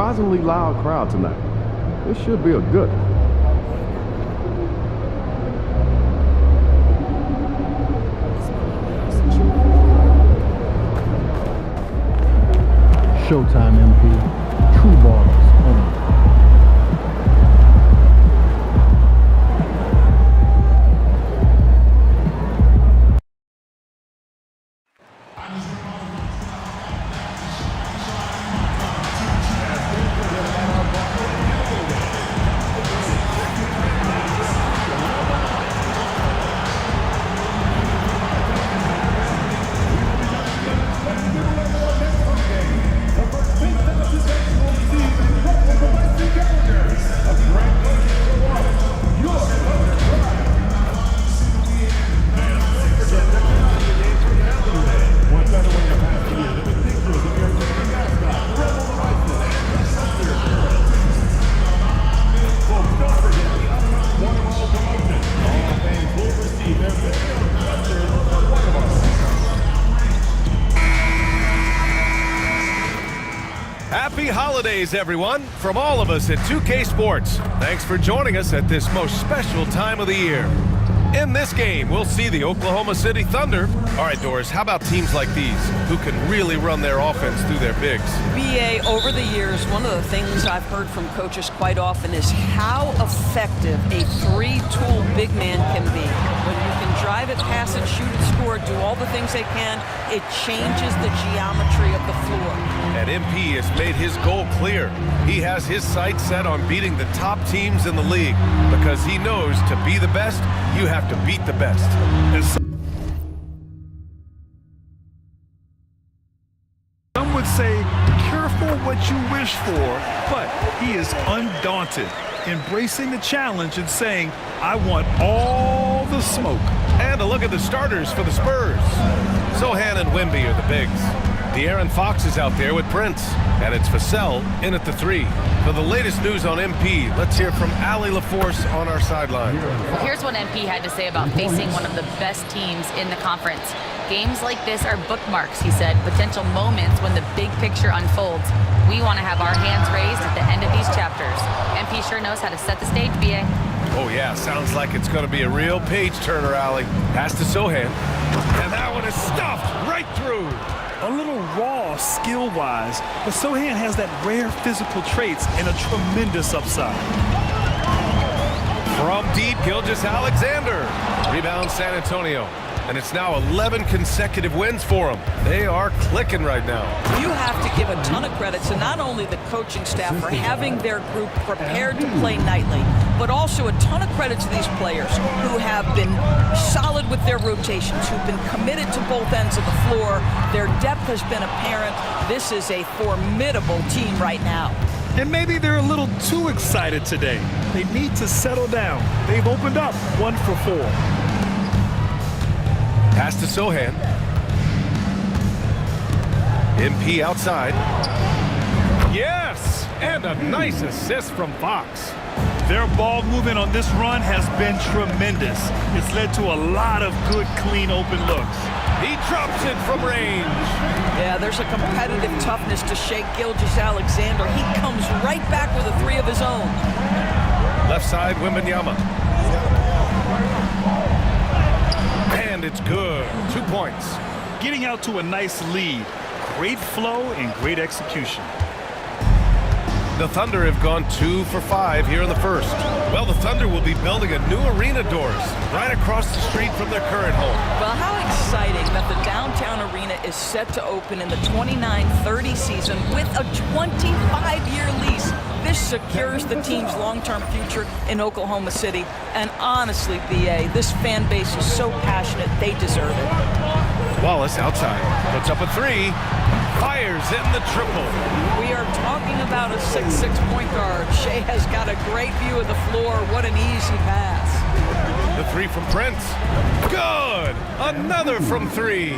surprisingly loud crowd tonight. This should be a good one. Showtime, MP. True ballers only. Happy holidays, everyone, from all of us at 2K Sports. Thanks for joining us at this most special time of the year. In this game, we'll see the Oklahoma City Thunder. All right, Doris, how about teams like these who can really run their offense through their bigs? BA, over the years, one of the things I've heard from coaches quite often is how effective a three-tool big man can be. When you can drive it, pass it, shoot it, score, do all the things they can, it changes the geometry of the floor. And MP has made his goal clear. He has his sights set on beating the top teams in the league because he knows to be the best, you have to beat the best. And some would say, careful what you wish for, but he is undaunted, embracing the challenge and saying, I want all the smoke. And a look at the starters for the Spurs. Sohan and Wemby are the bigs. De'Aaron Fox is out there with Prince, and it's Vassell in at the 3. For the latest news on MP, let's hear from Allie LaForce on our sideline. Well, here's what MP had to say about facing one of the best teams in the conference. Games like this are bookmarks, he said, potential moments when the big picture unfolds. We want to have our hands raised at the end of these chapters. MP sure knows how to set the stage, BA. Oh yeah, sounds like it's going to be a real page-turner, Allie. Pass to Sohan, and that one is stuffed right through. A little raw skill-wise, but Sohan has that rare physical traits and a tremendous upside. From deep, Gilgeous-Alexander. Rebound San Antonio. And it's now 11 consecutive wins for them. They are clicking right now. You have to give a ton of credit to not only the coaching staff for having their group prepared to play nightly, but also a ton of credit to these players who have been solid with their rotations, who've been committed to both ends of the floor. Their depth has been apparent. This is a formidable team right now. And maybe they're a little too excited today. They need to settle down. They've opened up 1 for 4. Pass to Sohan. MP outside. Yes! And a nice assist from Fox. Their ball movement on this run has been tremendous. It's led to a lot of good, clean, open looks. He drops it from range. Yeah, there's a competitive toughness to Shai Gilgeous-Alexander. He comes right back with a 3 of his own. Left side, Wembanyama. And it's good. 2 points. Getting out to a nice lead. Great flow and great execution. The Thunder have gone 2 for 5 here in the first. Well, the Thunder will be building a new arena, Doors, right across the street from their current home. Well, how exciting that the downtown arena is set to open in the 29-30 season with a 25-year lease. This secures the team's long-term future in Oklahoma City. And honestly, BA, this fan base is so passionate, they deserve it. Wallace outside, puts up a 3, fires in the triple. We are talking about a 6'6" point guard. Shai has got a great view of the floor. What an easy pass. The 3 from Prince. Good! Another from 3.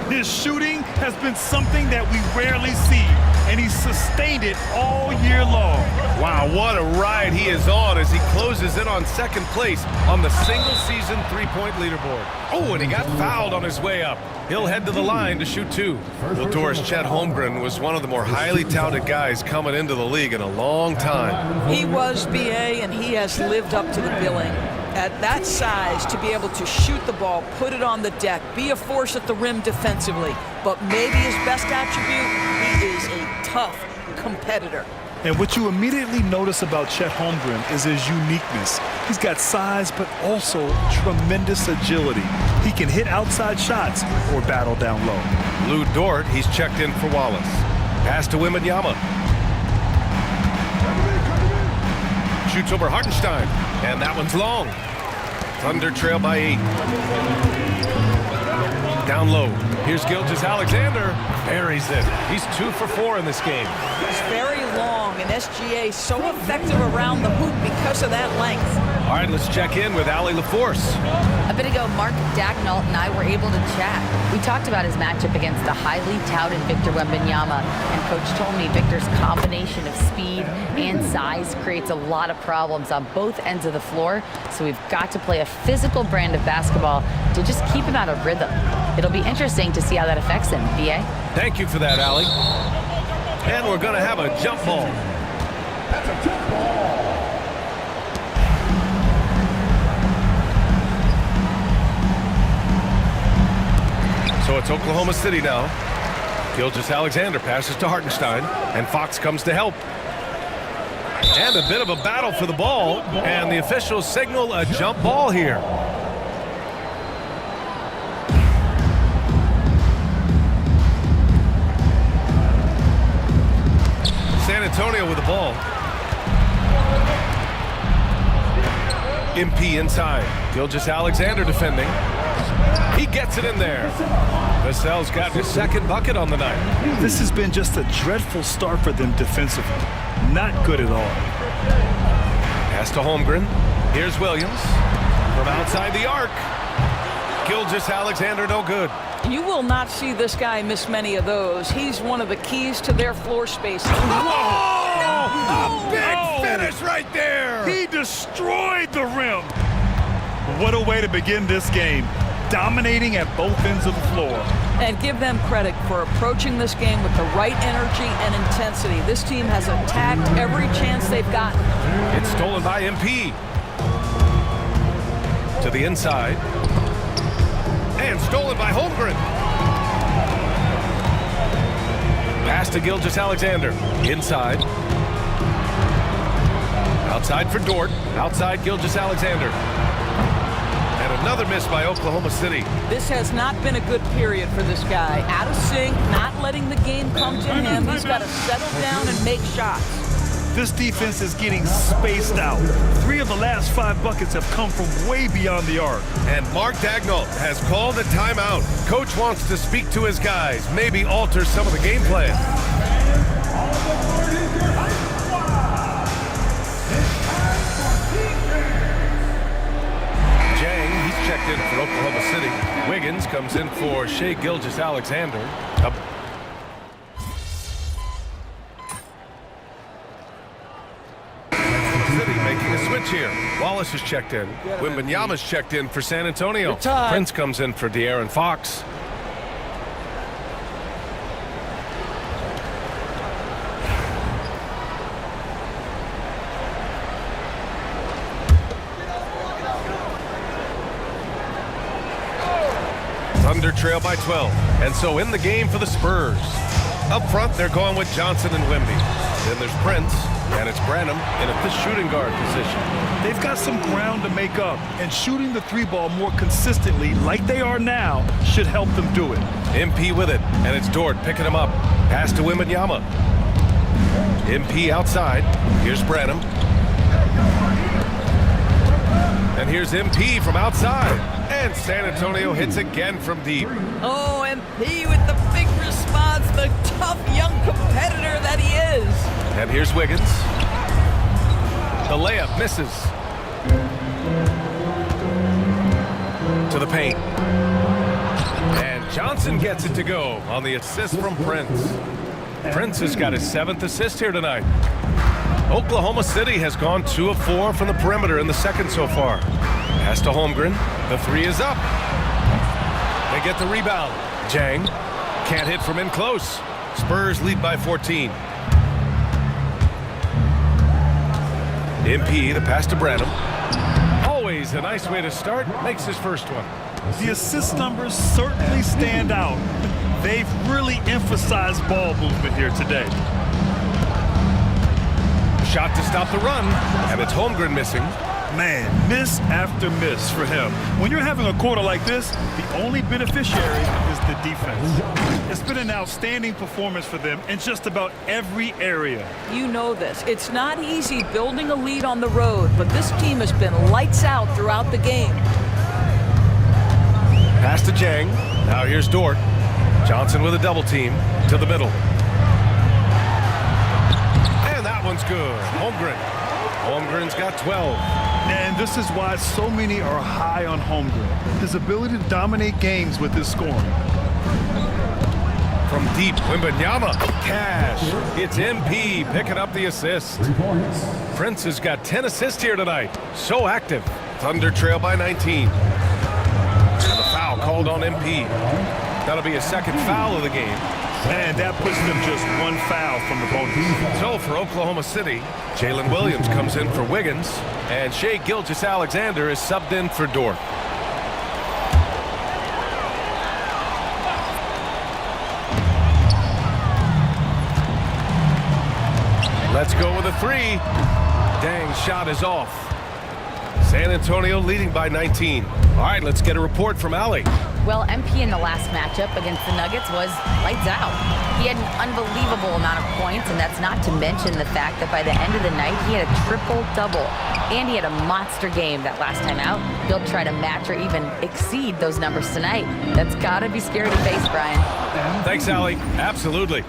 His shooting has been something that we rarely see. and he sustained it all year long. Wow, what a ride he is on as he closes in on second place on the single-season three-point leaderboard. Oh, and he got fouled on his way up. He'll head to the line to shoot two. Well, Doris, Chet Holmgren was one of the more highly touted guys coming into the league in a long time. He was, BA, and he has lived up to the billing. At that size, to be able to shoot the ball, put it on the deck, be a force at the rim defensively. But maybe his best attribute, he is a tough competitor. And what you immediately notice about Chet Holmgren is his uniqueness. He's got size, but also tremendous agility. He can hit outside shots or battle down low. Lou Dort, he's checked in for Wallace. Pass to Wembanyama. Shoots over Hartenstein, and that one's long. Thunder trail by 8. Down low. Here's Gilgeous-Alexander. Buries it. He's 2 for 4 in this game. He's very long, and SGA so effective around the hoop because of that length. All right, let's check in with Allie LaForce. A bit ago, Mark Dagnall and I were able to chat. We talked about his matchup against the highly touted Victor Wembanyama, and Coach told me Victor's combination of speed and size creates a lot of problems on both ends of the floor, so we've got to play a physical brand of basketball to just keep him out of rhythm. It'll be interesting to see how that affects him, BA. Thank you for that, Allie. And we're going to have a jump ball. That's a jump ball. So it's Oklahoma City now. Gilgeous-Alexander passes to Hartenstein, and Fox comes to help. And a bit of a battle for the ball, and the officials signal a jump ball here. San Antonio with the ball. MP inside. Gilgeous-Alexander defending. He gets it in there. Vassell's got his second bucket on the night. This has been just a dreadful start for them defensively. Not good at all. Pass to Holmgren. Here's Williams. From outside the arc. Gilgeous-Alexander no good. You will not see this guy miss many of those. He's one of the keys to their floor spacing. Oh! A big finish right there! He destroyed the rim. What a way to begin this game. Dominating at both ends of the floor. And give them credit for approaching this game with the right energy and intensity. This team has attacked every chance they've gotten. It's stolen by MP. To the inside. And stolen by Holmgren. Pass to Gilgeous-Alexander. Inside. Outside for Dort. Outside Gilgeous-Alexander. And another miss by Oklahoma City. This has not been a good period for this guy. Out of sync, not letting the game come to him. He's got to settle down and make shots. This defense is getting spaced out. 3 of the last 5 buckets have come from way beyond the arc. And Mark Dagnall has called a timeout. Coach wants to speak to his guys, maybe alter some of the game plan. Jang, he's checked in for Oklahoma City. Wiggins comes in for Shai Gilgeous-Alexander. Making a switch here. Wallace is checked in. Wembanyama's checked in for San Antonio. Prince comes in for De'Aaron Fox. Thunder trail by 12. And so in the game for the Spurs. Up front, they're going with Johnson and Wemby. Then there's Prince. And it's Branham in a shooting guard position. They've got some ground to make up, and shooting the 3-ball more consistently, like they are now, should help them do it. MP with it, and it's Dort picking him up. Pass to Wembanyama. MP outside. Here's Branham. And here's MP from outside. And San Antonio hits again from deep. Oh, MP with the big response, the tough young competitor that he is. And here's Wiggins. The layup misses. To the paint. And Johnson gets it to go on the assist from Prince. Prince has got his 7th assist here tonight. Oklahoma City has gone 2 of 4 from the perimeter in the second so far. Pass to Holmgren. The 3 is up. They get the rebound. Jang can't hit from in close. Spurs lead by 14. MP, the pass to Branham. Always a nice way to start. Makes his first one. The assist numbers certainly stand out. They've really emphasized ball movement here today. Shot to stop the run, and it's Holmgren missing. Man, miss after miss for him. When you're having a quarter like this, the only beneficiary is the defense. It's been an outstanding performance for them in just about every area. You know this. It's not easy building a lead on the road, but this team has been lights out throughout the game. Pass to Jang. Now here's Dort. Johnson with a double team to the middle. And that one's good. Holmgren. Holmgren's got 12. And this is why so many are high on Holmgren. His ability to dominate games with his scoring. From deep, Wembanyama. Cash. It's MP picking up the assist. Prince has got 10 assists here tonight. So active. Thunder trail by 19. And the foul called on MP. That'll be a second foul of the game. And that puts them just 1 foul from the bonus. So for Oklahoma City, Jalen Williams comes in for Wiggins, and Shai Gilgeous-Alexander is subbed in for Dort. Let's go with a 3. Dang, shot is off. San Antonio leading by 19. All right, let's get a report from Allie. Well, MP in the last matchup against the Nuggets was lights out. He had an unbelievable amount of points, and that's not to mention the fact that by the end of the night, he had a triple-double. And he had a monster game that last time out. He'll try to match or even exceed those numbers tonight. That's got to be scary to face, Brian. Thanks, Allie. Absolutely.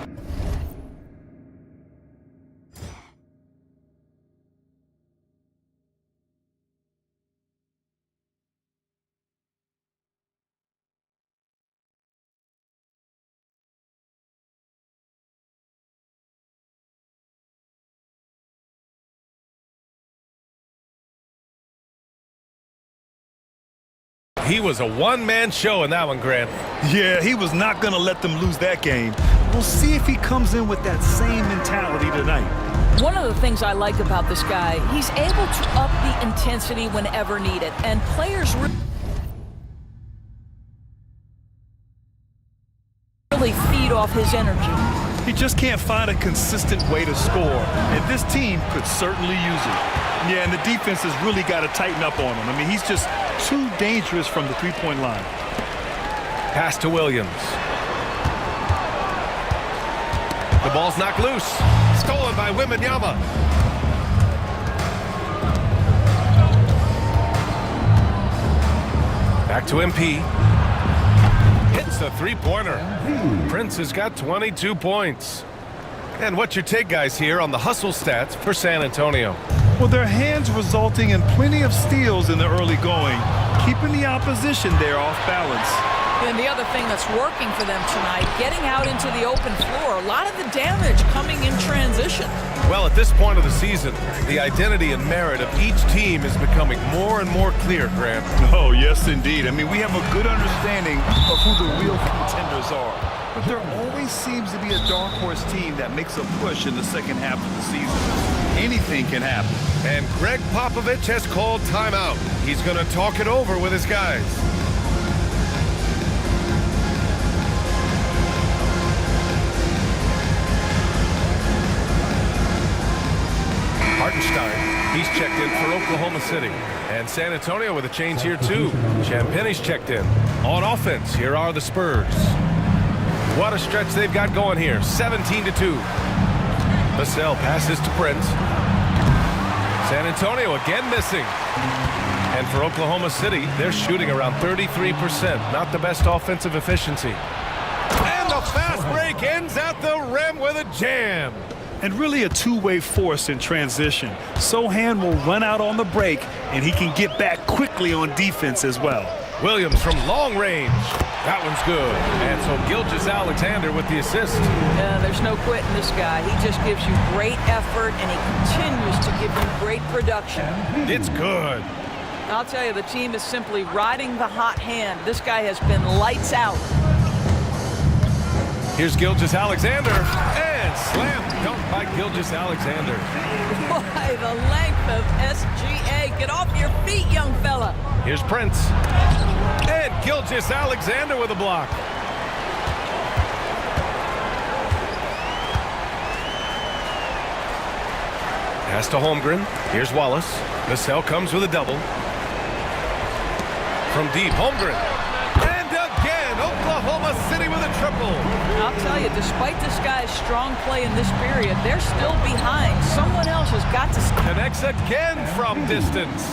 He was a one-man show in that one, Grant. Yeah, he was not going to let them lose that game. We'll see if he comes in with that same mentality tonight. One of the things I like about this guy, he's able to up the intensity whenever needed, and players really feed off his energy. He just can't find a consistent way to score, and this team could certainly use it. Yeah, and the defense has really got to tighten up on him. I mean, he's just too dangerous from the three-point line. Pass to Williams. The ball's knocked loose. Stolen by Wembanyama. Back to MP. Hits the three-pointer. Prince has got 22 points. And what's your take, guys, here on the hustle stats for San Antonio? Well, their hands resulting in plenty of steals in the early going, keeping the opposition there off balance. And the other thing that's working for them tonight, getting out into the open floor, a lot of the damage coming in transition. Well, at this point of the season, the identity and merit of each team is becoming more and more clear, Grant. Oh, yes, indeed. I mean, we have a good understanding of who the real contenders are. But there always seems to be a dark horse team that makes a push in the second half of the season. Anything can happen. And Greg Popovich has called timeout. He's going to talk it over with his guys. Hartenstein, he's checked in for Oklahoma City. And San Antonio with a change here too. Champagne's checked in. On offense, here are the Spurs. What a stretch they've got going here. 17-2. Vassell passes to Prince. San Antonio again missing. And for Oklahoma City, they're shooting around 33%. Not the best offensive efficiency. And the fast break ends at the rim with a jam. And really a two-way force in transition. Sohan will run out on the break, and he can get back quickly on defense as well. Williams from long range. That one's good. And so Gilgeous-Alexander with the assist. Yeah, there's no quitting this guy. He just gives you great effort, and he continues to give you great production. It's good. I'll tell you, the team is simply riding the hot hand. This guy has been lights out. Here's Gilgeous-Alexander, and slam dunk by Gilgeous-Alexander. Boy, the length of SGA. Get off your feet, young fella. Here's Prince, and Gilgeous-Alexander with a block. Pass to Holmgren. Here's Wallace. Vassell comes with a double. From deep, Holmgren. And again, Oklahoma City with a triple. I'll tell you, despite this guy's strong play in this period, they're still behind. Someone else has got to... Connects again from distance.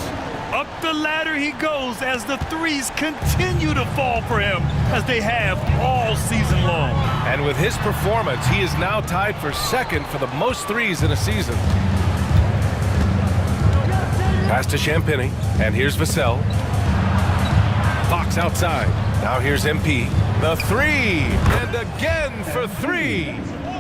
Up the ladder he goes as the threes continue to fall for him, as they have all season long. And with his performance, he is now tied for second for the most threes in a season. Pass to Champagny, and here's Vassell. Fox outside. Now here's MP. The three, and again for three.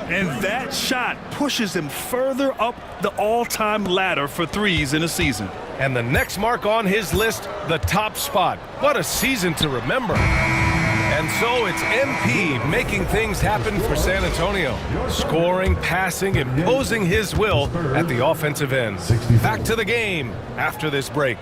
And that shot pushes him further up the all-time ladder for threes in a season. And the next mark on his list, the top spot. What a season to remember. And so it's MP making things happen for San Antonio. Scoring, passing, imposing his will at the offensive end. Back to the game after this break.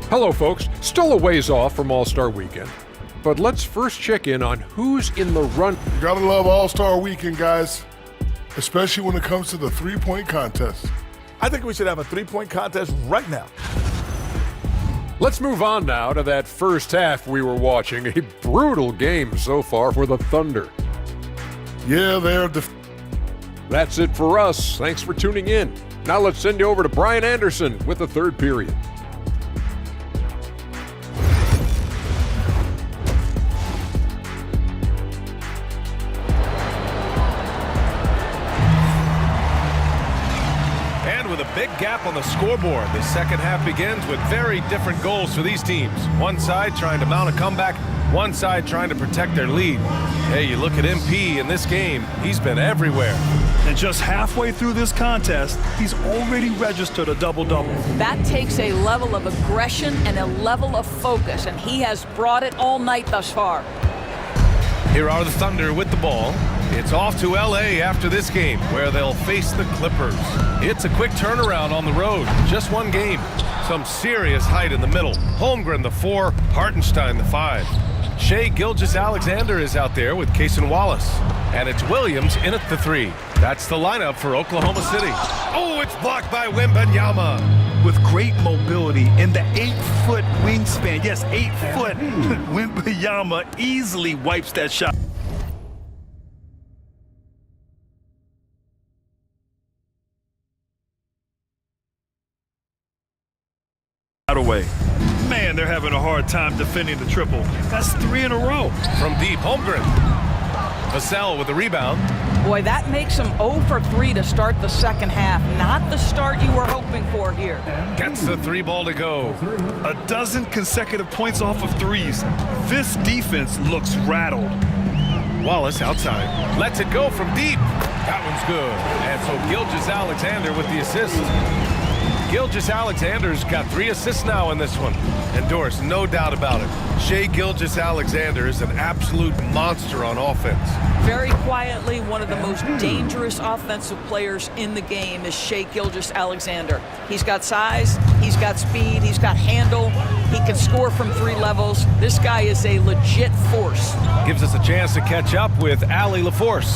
Hello, folks. Still a ways off from All-Star Weekend, but let's first check in on who's in the run. You gotta love All-Star Weekend, guys, especially when it comes to the three-point contest. I think we should have a three-point contest right now. Let's move on now to that first half we were watching. A brutal game so far for the Thunder. Yeah, That's it for us. Thanks for tuning in. Now let's send you over to Brian Anderson with the third period. Big gap on the scoreboard. The second half begins with very different goals for these teams. One side trying to mount a comeback, one side trying to protect their lead. Hey, you look at MP in this game, he's been everywhere. And just halfway through this contest, he's already registered a double-double. That takes a level of aggression and a level of focus, and he has brought it all night thus far. Here are the Thunder with the ball. It's off to LA after this game, where they'll face the Clippers. It's a quick turnaround on the road. Just one game. Some serious height in the middle. Holmgren the 4, Hartenstein the 5. Shai Gilgeous-Alexander is out there with Cason Wallace. And it's Williams in at the 3. That's the lineup for Oklahoma City. Oh, it's blocked by Wembanyama. With great mobility and the 8-foot wingspan, yes, 8 foot, Wembanyama easily wipes that shot away. Man, they're having a hard time defending the triple. That's 3 in a row. From deep, Holmgren. Vassell with the rebound. Boy, that makes him 0 for 3 to start the second half. Not the start you were hoping for here. Gets the 3 ball to go. A dozen consecutive points off of threes. This defense looks rattled. Wallace outside. Lets it go from deep. That one's good. And so Gilgeous-Alexander with the assist. Gilgeous-Alexander's got 3 assists now in this one. And Doris, no doubt about it, Shai Gilgeous-Alexander is an absolute monster on offense. Very quietly, one of the most dangerous offensive players in the game is Shai Gilgeous-Alexander. He's got size, he's got speed, he's got handle, he can score from 3 levels. This guy is a legit force. Gives us a chance to catch up with Allie LaForce.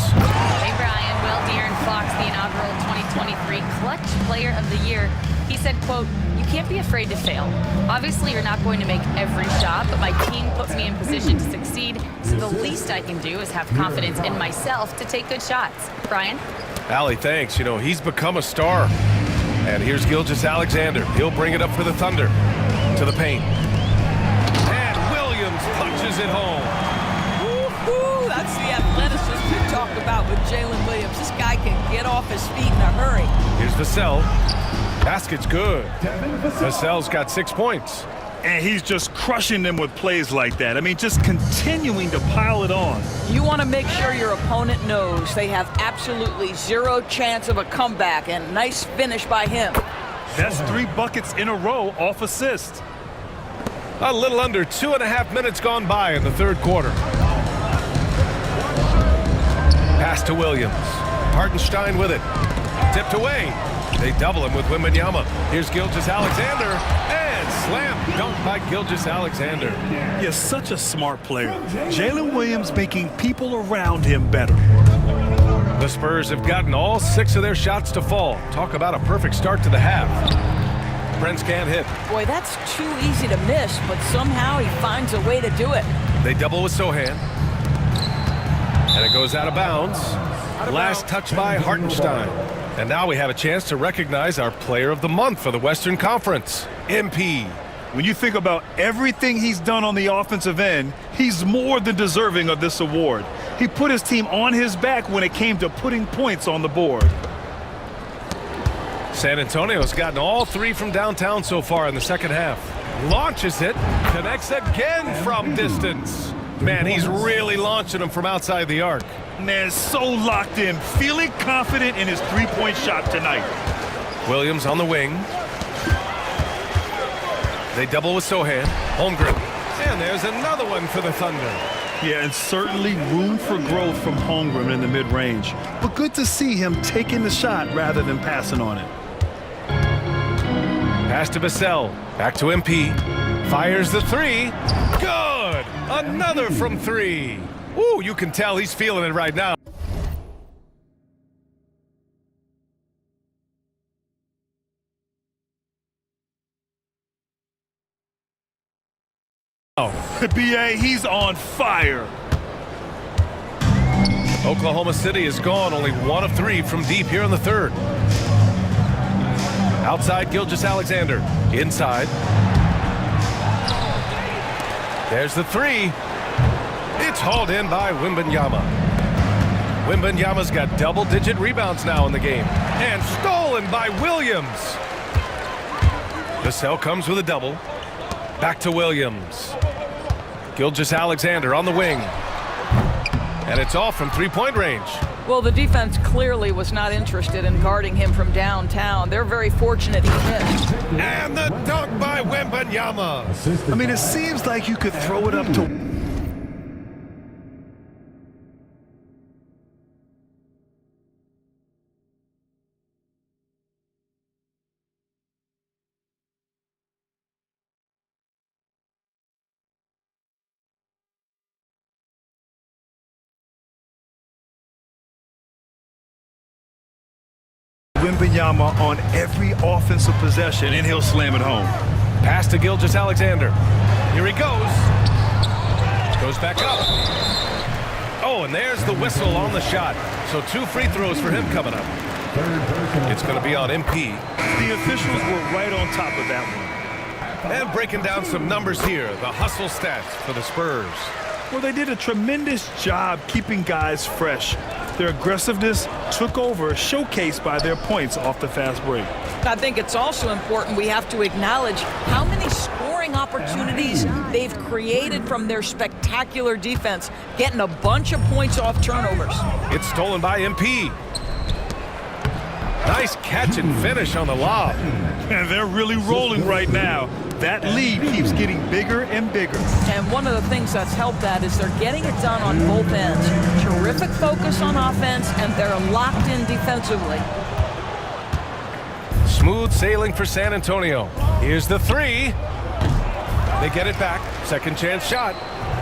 Hey, Brian. Will De'Aaron Fox, the inaugural 2023 Clutch Player of the Year. He said, quote, "You can't be afraid to fail. Obviously, you're not going to make every shot, but my team puts me in position to succeed, so the least I can do is have confidence in myself to take good shots." Brian? Allie, thanks. You know, he's become a star. And here's Gilgeous-Alexander. He'll bring it up for the Thunder. To the paint. And Williams punches it home. Woo-hoo, that's the athleticism you talk about with Jalen Williams. This guy can get off his feet in a hurry. Here's Vassell. Basket's good. Vassell's got 6 points. And he's just crushing them with plays like that. I mean, just continuing to pile it on. You want to make sure your opponent knows they have absolutely zero chance of a comeback, and nice finish by him. That's 3 buckets in a row off assist. A little under 2.5 minutes gone by in the third quarter. Pass to Williams. Hartenstein with it. Tipped away. They double him with Wembanyama. Here's Gilgeous-Alexander. And slam dunk by Gilgeous-Alexander. He's such a smart player. Jalen Williams making people around him better. The Spurs have gotten all 6 of their shots to fall. Talk about a perfect start to the half. Prince can't hit. Boy, that's too easy to miss, but somehow he finds a way to do it. They double with Sohan. And it goes out of bounds. Last touch by Hartenstein. And now we have a chance to recognize our player of the month for the Western Conference, MP. When you think about everything he's done on the offensive end, he's more than deserving of this award. He put his team on his back when it came to putting points on the board. San Antonio's gotten all 3 from downtown so far in the second half. Launches it, connects again from distance. Man, he's really launching them from outside the arc. Man, so locked in, feeling confident in his 3-point shot tonight. Williams on the wing. They double with Sohan. Holmgren. And there's another one for the Thunder. Yeah, and certainly room for growth from Holmgren in the mid-range. But good to see him taking the shot rather than passing on it. Pass to Vassell. Back to MP. Fires the 3. Good! Another from 3. Ooh, you can tell he's feeling it right now. B.A., he's on fire. Oklahoma City is gone, only 1 of 3 from deep here in the third. Outside Gilgeous-Alexander. Inside. There's the 3. It's hauled in by Wembanyama. Wembanyama's got double-digit rebounds now in the game. And stolen by Williams. Vassell comes with a double. Back to Williams. Gilgeous-Alexander on the wing. And it's off from 3-point range. Well, the defense clearly was not interested in guarding him from downtown. They're very fortunate he missed. And the dunk by Wembanyama. I mean, it seems like you could throw it up to... Wembanyama on every offensive possession, and he'll slam it home. Pass to Gilgeous-Alexander. Here he goes. Goes back up. Oh, and there's the whistle on the shot. So 2 free throws for him coming up. It's going to be on MP. The officials were right on top of that one. And breaking down some numbers here, the hustle stats for the Spurs. Well, they did a tremendous job keeping guys fresh. Their aggressiveness took over, showcased by their points off the fast break. I think it's also important we have to acknowledge how many scoring opportunities they've created from their spectacular defense, getting a bunch of points off turnovers. It's stolen by MP. Nice catch and finish on the lob. And they're really rolling right now. That lead keeps getting bigger and bigger. And one of the things that's helped that is they're getting it done on both ends. Terrific focus on offense, and they're locked in defensively. Smooth sailing for San Antonio. Here's the 3. They get it back. Second chance shot.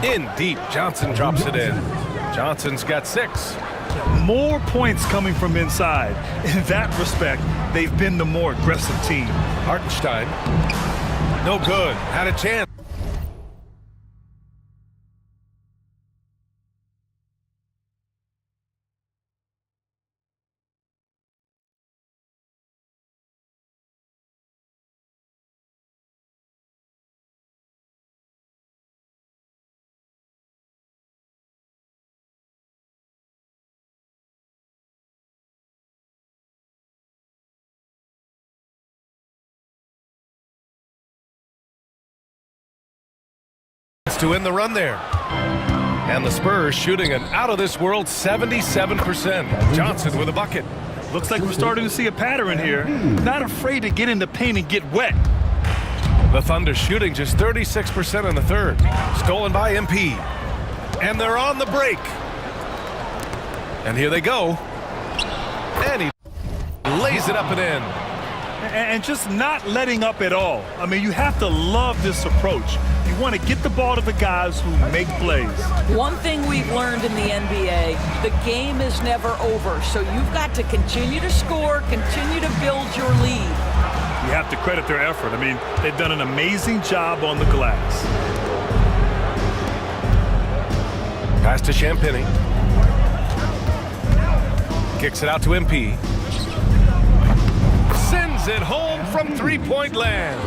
In deep. Johnson drops it in. Johnson's got 6. More points coming from inside. In that respect, they've been the more aggressive team. Hartenstein. No good. Had a chance. to win the run there. And the Spurs shooting an out-of-this-world 77%. Johnson with a bucket. Looks like we're starting to see a pattern here. Not afraid to get in the paint and get wet. The Thunder shooting just 36% in the third. Stolen by MP. And they're on the break. And here they go. And he lays it up and in. And just not letting up at all. I mean, you have to love this approach. You want to get the ball to the guys who make plays. One thing we've learned in the NBA, the game is never over. So you've got to continue to score, continue to build your lead. You have to credit their effort. I mean, they've done an amazing job on the glass. Pass to Champagny. Kicks it out to MP. Sends it home from three-point land.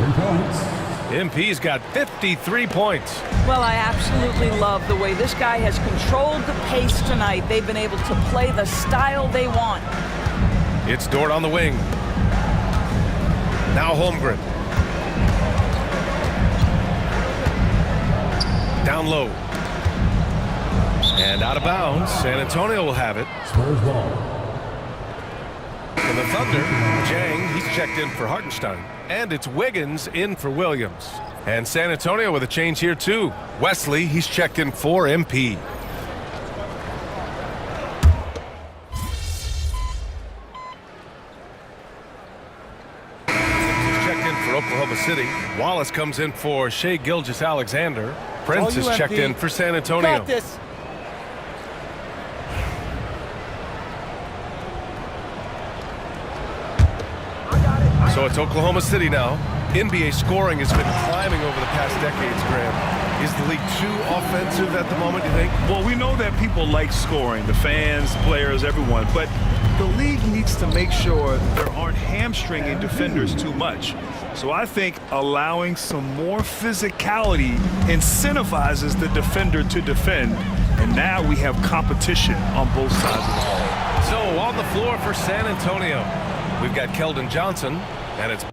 MP's got 53 points. Well, I absolutely love the way this guy has controlled the pace tonight. They've been able to play the style they want. It's Dort on the wing. Now Holmgren. Down low. And out of bounds. San Antonio will have it. Spurs ball. For the Thunder, Jang, he's checked in for Hartenstein. And it's Wiggins in for Williams. And San Antonio with a change here too. Wesley, he's checked in for MP. He's checked in for Oklahoma City. Wallace comes in for Shai Gilgeous-Alexander. Prince is checked in for San Antonio. Got this. So it's Oklahoma City now. NBA scoring has been climbing over the past decades, Graham. Is the league too offensive at the moment, you think? Well, we know that people like scoring, the fans, players, everyone, but the league needs to make sure there aren't hamstringing defenders too much. So I think allowing some more physicality incentivizes the defender to defend, and now we have competition on both sides of the ball. So on the floor for San Antonio, we've got Keldon Johnson, and it's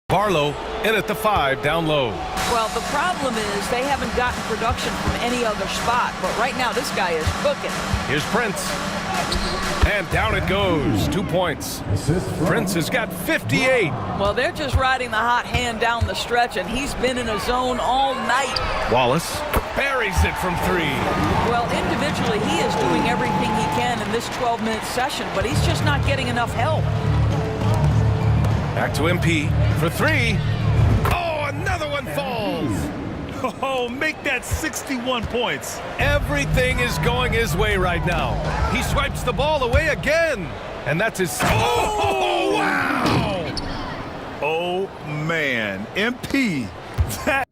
Barlow in at the 5 down low. Well, the problem is they haven't gotten production from any other spot, but right now this guy is cooking. Here's Prince. And down it goes. 2 points. Prince has got 58. Well, they're just riding the hot hand down the stretch, and he's been in a zone all night. Wallace buries it from 3. Well, individually, he is doing everything he can in this 12-minute session, but he's just not getting enough help. Back to MP for 3. Oh, another one falls. Oh, make that 61 points. Everything is going his way right now. He swipes the ball away again. And that's his... Oh, wow! Oh, man. MP, that...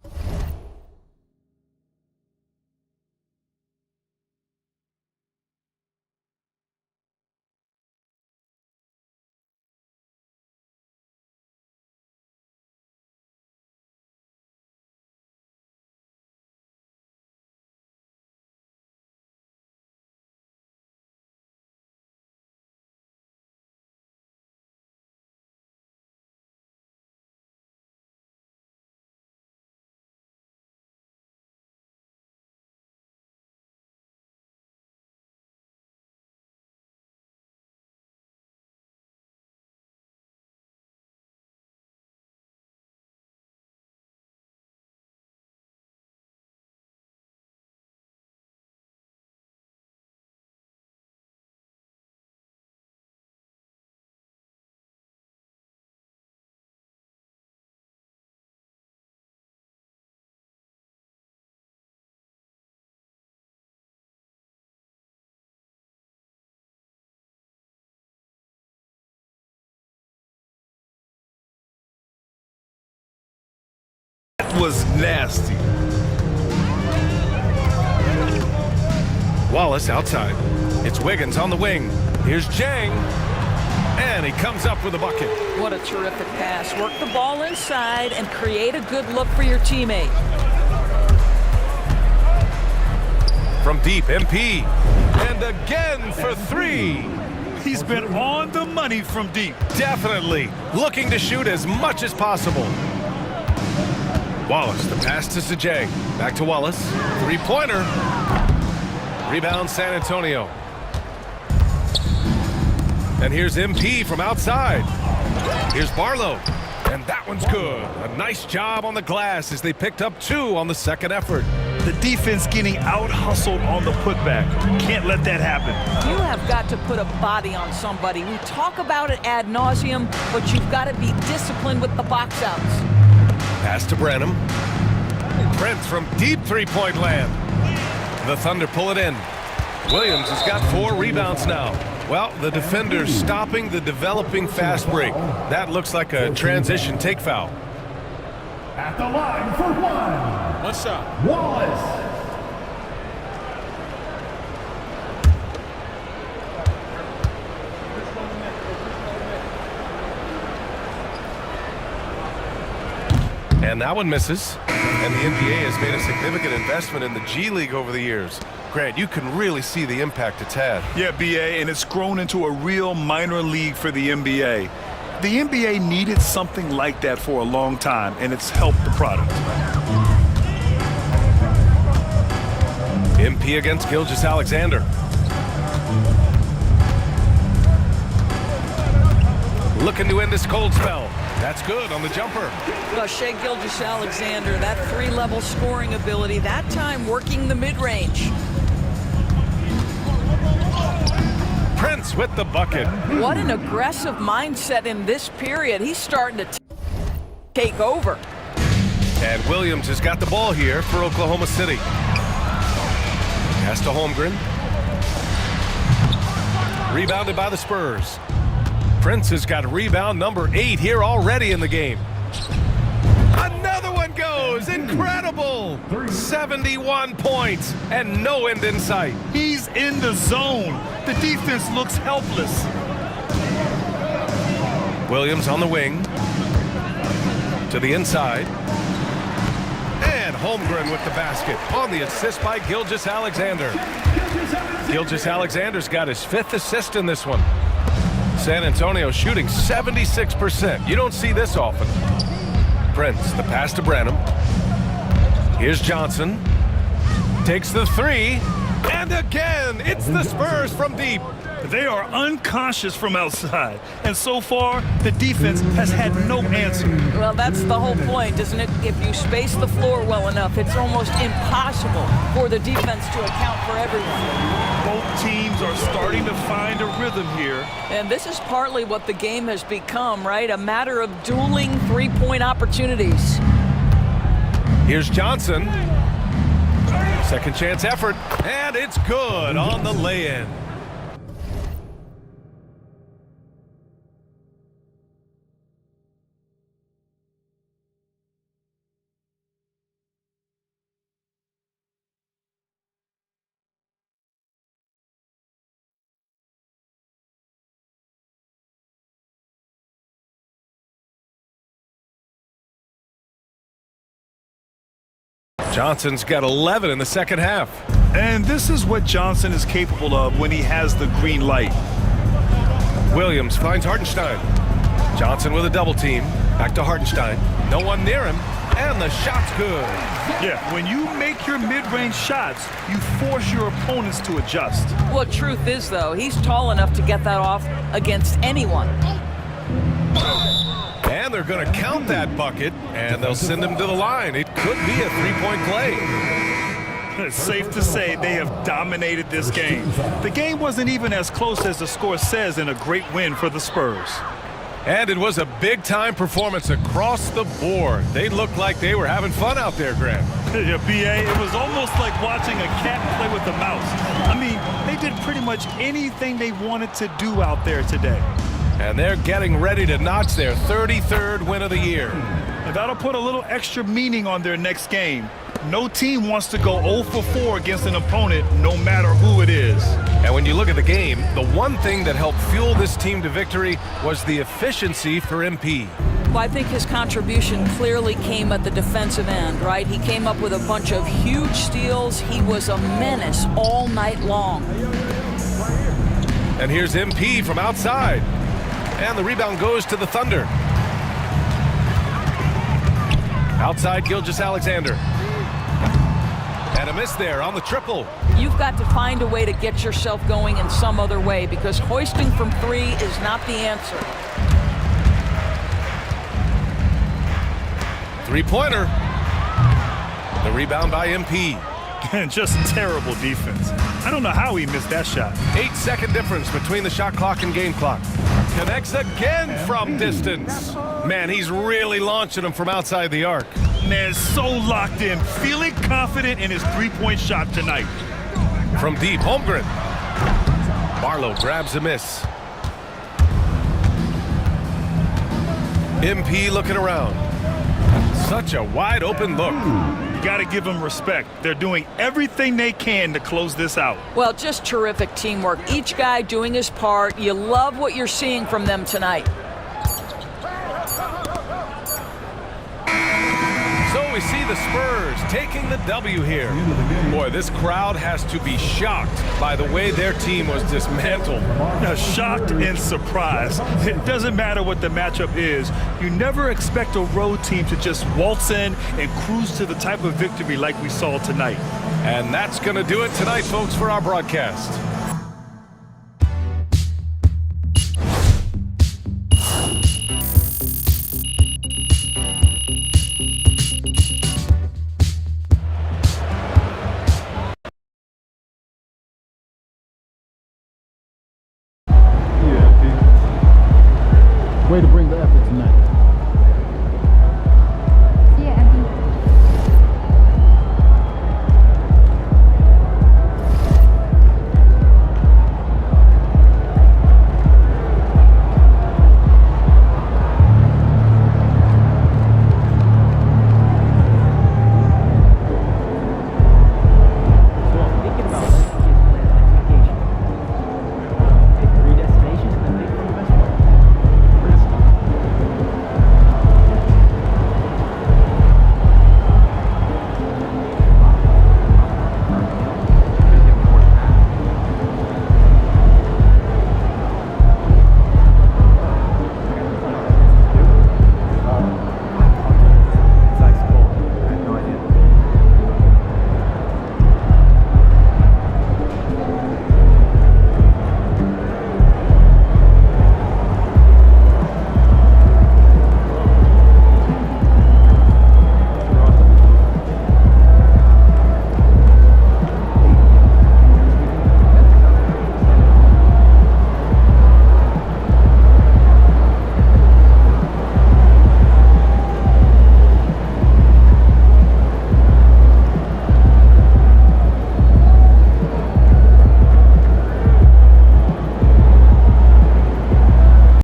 was nasty. Wallace outside. It's Wiggins on the wing. Here's Jang. And he comes up with a bucket. What a terrific pass. Work the ball inside and create a good look for your teammate. From deep, MP. And again for three. He's been on the money from deep. Definitely. Looking to shoot as much as possible. Wallace, the pass to Sajay. Back to Wallace. Three-pointer. Rebound, San Antonio. And here's MP from outside. Here's Barlow. And that one's good. A nice job on the glass as they picked up 2 on the second effort. The defense getting out-hustled on the putback. Can't let that happen. You have got to put a body on somebody. We talk about it ad nauseum, but you've got to be disciplined with the box outs. Pass to Branham. Prince from deep three-point land. The Thunder pull it in. Williams has got 4 rebounds now. Well, the defender's stopping the developing fast break. That looks like a transition take foul. At the line for one. What's up? Wallace. And that one misses. And the NBA has made a significant investment in the G League over the years. Grant, you can really see the impact it's had. Yeah, BA, and it's grown into a real minor league for the NBA. The NBA needed something like that for a long time, and it's helped the product. MP against Gilgeous-Alexander. Looking to end this cold spell. That's good on the jumper. Well, Shai Gilgeous-Alexander, that 3-level scoring ability, that time working the mid-range. Prince with the bucket. What an aggressive mindset in this period. He's starting to take over. And Williams has got the ball here for Oklahoma City. Pass to Holmgren. Rebounded by the Spurs. Prince has got rebound number 8 here already in the game. Another one goes. Incredible. 71 points and no end in sight. He's in the zone. The defense looks helpless. Williams on the wing. To the inside. And Holmgren with the basket on the assist by Gilgeous-Alexander. Gilgeous-Alexander's got his 5th assist in this one. San Antonio shooting 76%. You don't see this often. Prince, the pass to Branham. Here's Johnson. Takes the 3. And again, it's the Spurs from deep. They are unconscious from outside. And so far, the defense has had no answer. Well, that's the whole point, isn't it? If you space the floor well enough, it's almost impossible for the defense to account for everyone. Both teams are starting to find a rhythm here. And this is partly what the game has become, right? A matter of dueling three-point opportunities. Here's Johnson. Second chance effort. And it's good on the lay-in. Johnson's got 11 in the second half. And this is what Johnson is capable of when he has the green light. Williams finds Hartenstein. Johnson with a double team. Back to Hartenstein. No one near him. And the shot's good. Yeah, when you make your mid-range shots, you force your opponents to adjust. Well, truth is, though, he's tall enough to get that off against anyone. And they're going to count that bucket, and they'll send him to the line. It could be a three-point play. It's safe to say they have dominated this game. The game wasn't even as close as the score says in a great win for the Spurs. And it was a big-time performance across the board. They looked like they were having fun out there, Grant. Yeah, B.A., it was almost like watching a cat play with a mouse. I mean, they did pretty much anything they wanted to do out there today. And they're getting ready to notch their 33rd win of the year. And that'll put a little extra meaning on their next game. No team wants to go 0 for 4 against an opponent, no matter who it is. And when you look at the game, the one thing that helped fuel this team to victory was the efficiency for MP. Well, I think his contribution clearly came at the defensive end, right? He came up with a bunch of huge steals. He was a menace all night long. And here's MP from outside. And the rebound goes to the Thunder. Outside Gilgeous-Alexander. And a miss there on the triple. You've got to find a way to get yourself going in some other way, because hoisting from three is not the answer. Three-pointer. The rebound by MP. Just terrible defense. I don't know how he missed that shot. 8-second difference between the shot clock and game clock. Connects again from distance. Man, he's really launching him from outside the arc. Man, so locked in, feeling confident in his three-point shot tonight. From deep, Holmgren. Barlow grabs a miss. MP looking around. Such a wide open look. You got to give them respect. They're doing everything they can to close this out. Well, just terrific teamwork. Each guy doing his part. You love what you're seeing from them tonight. So we see the Spurs taking the W here. Boy, this crowd has to be shocked by the way their team was dismantled. Now, shocked and surprised. It doesn't matter what the matchup is. You never expect a road team to just waltz in and cruise to the type of victory like we saw tonight. And that's going to do it tonight, folks, for our broadcast.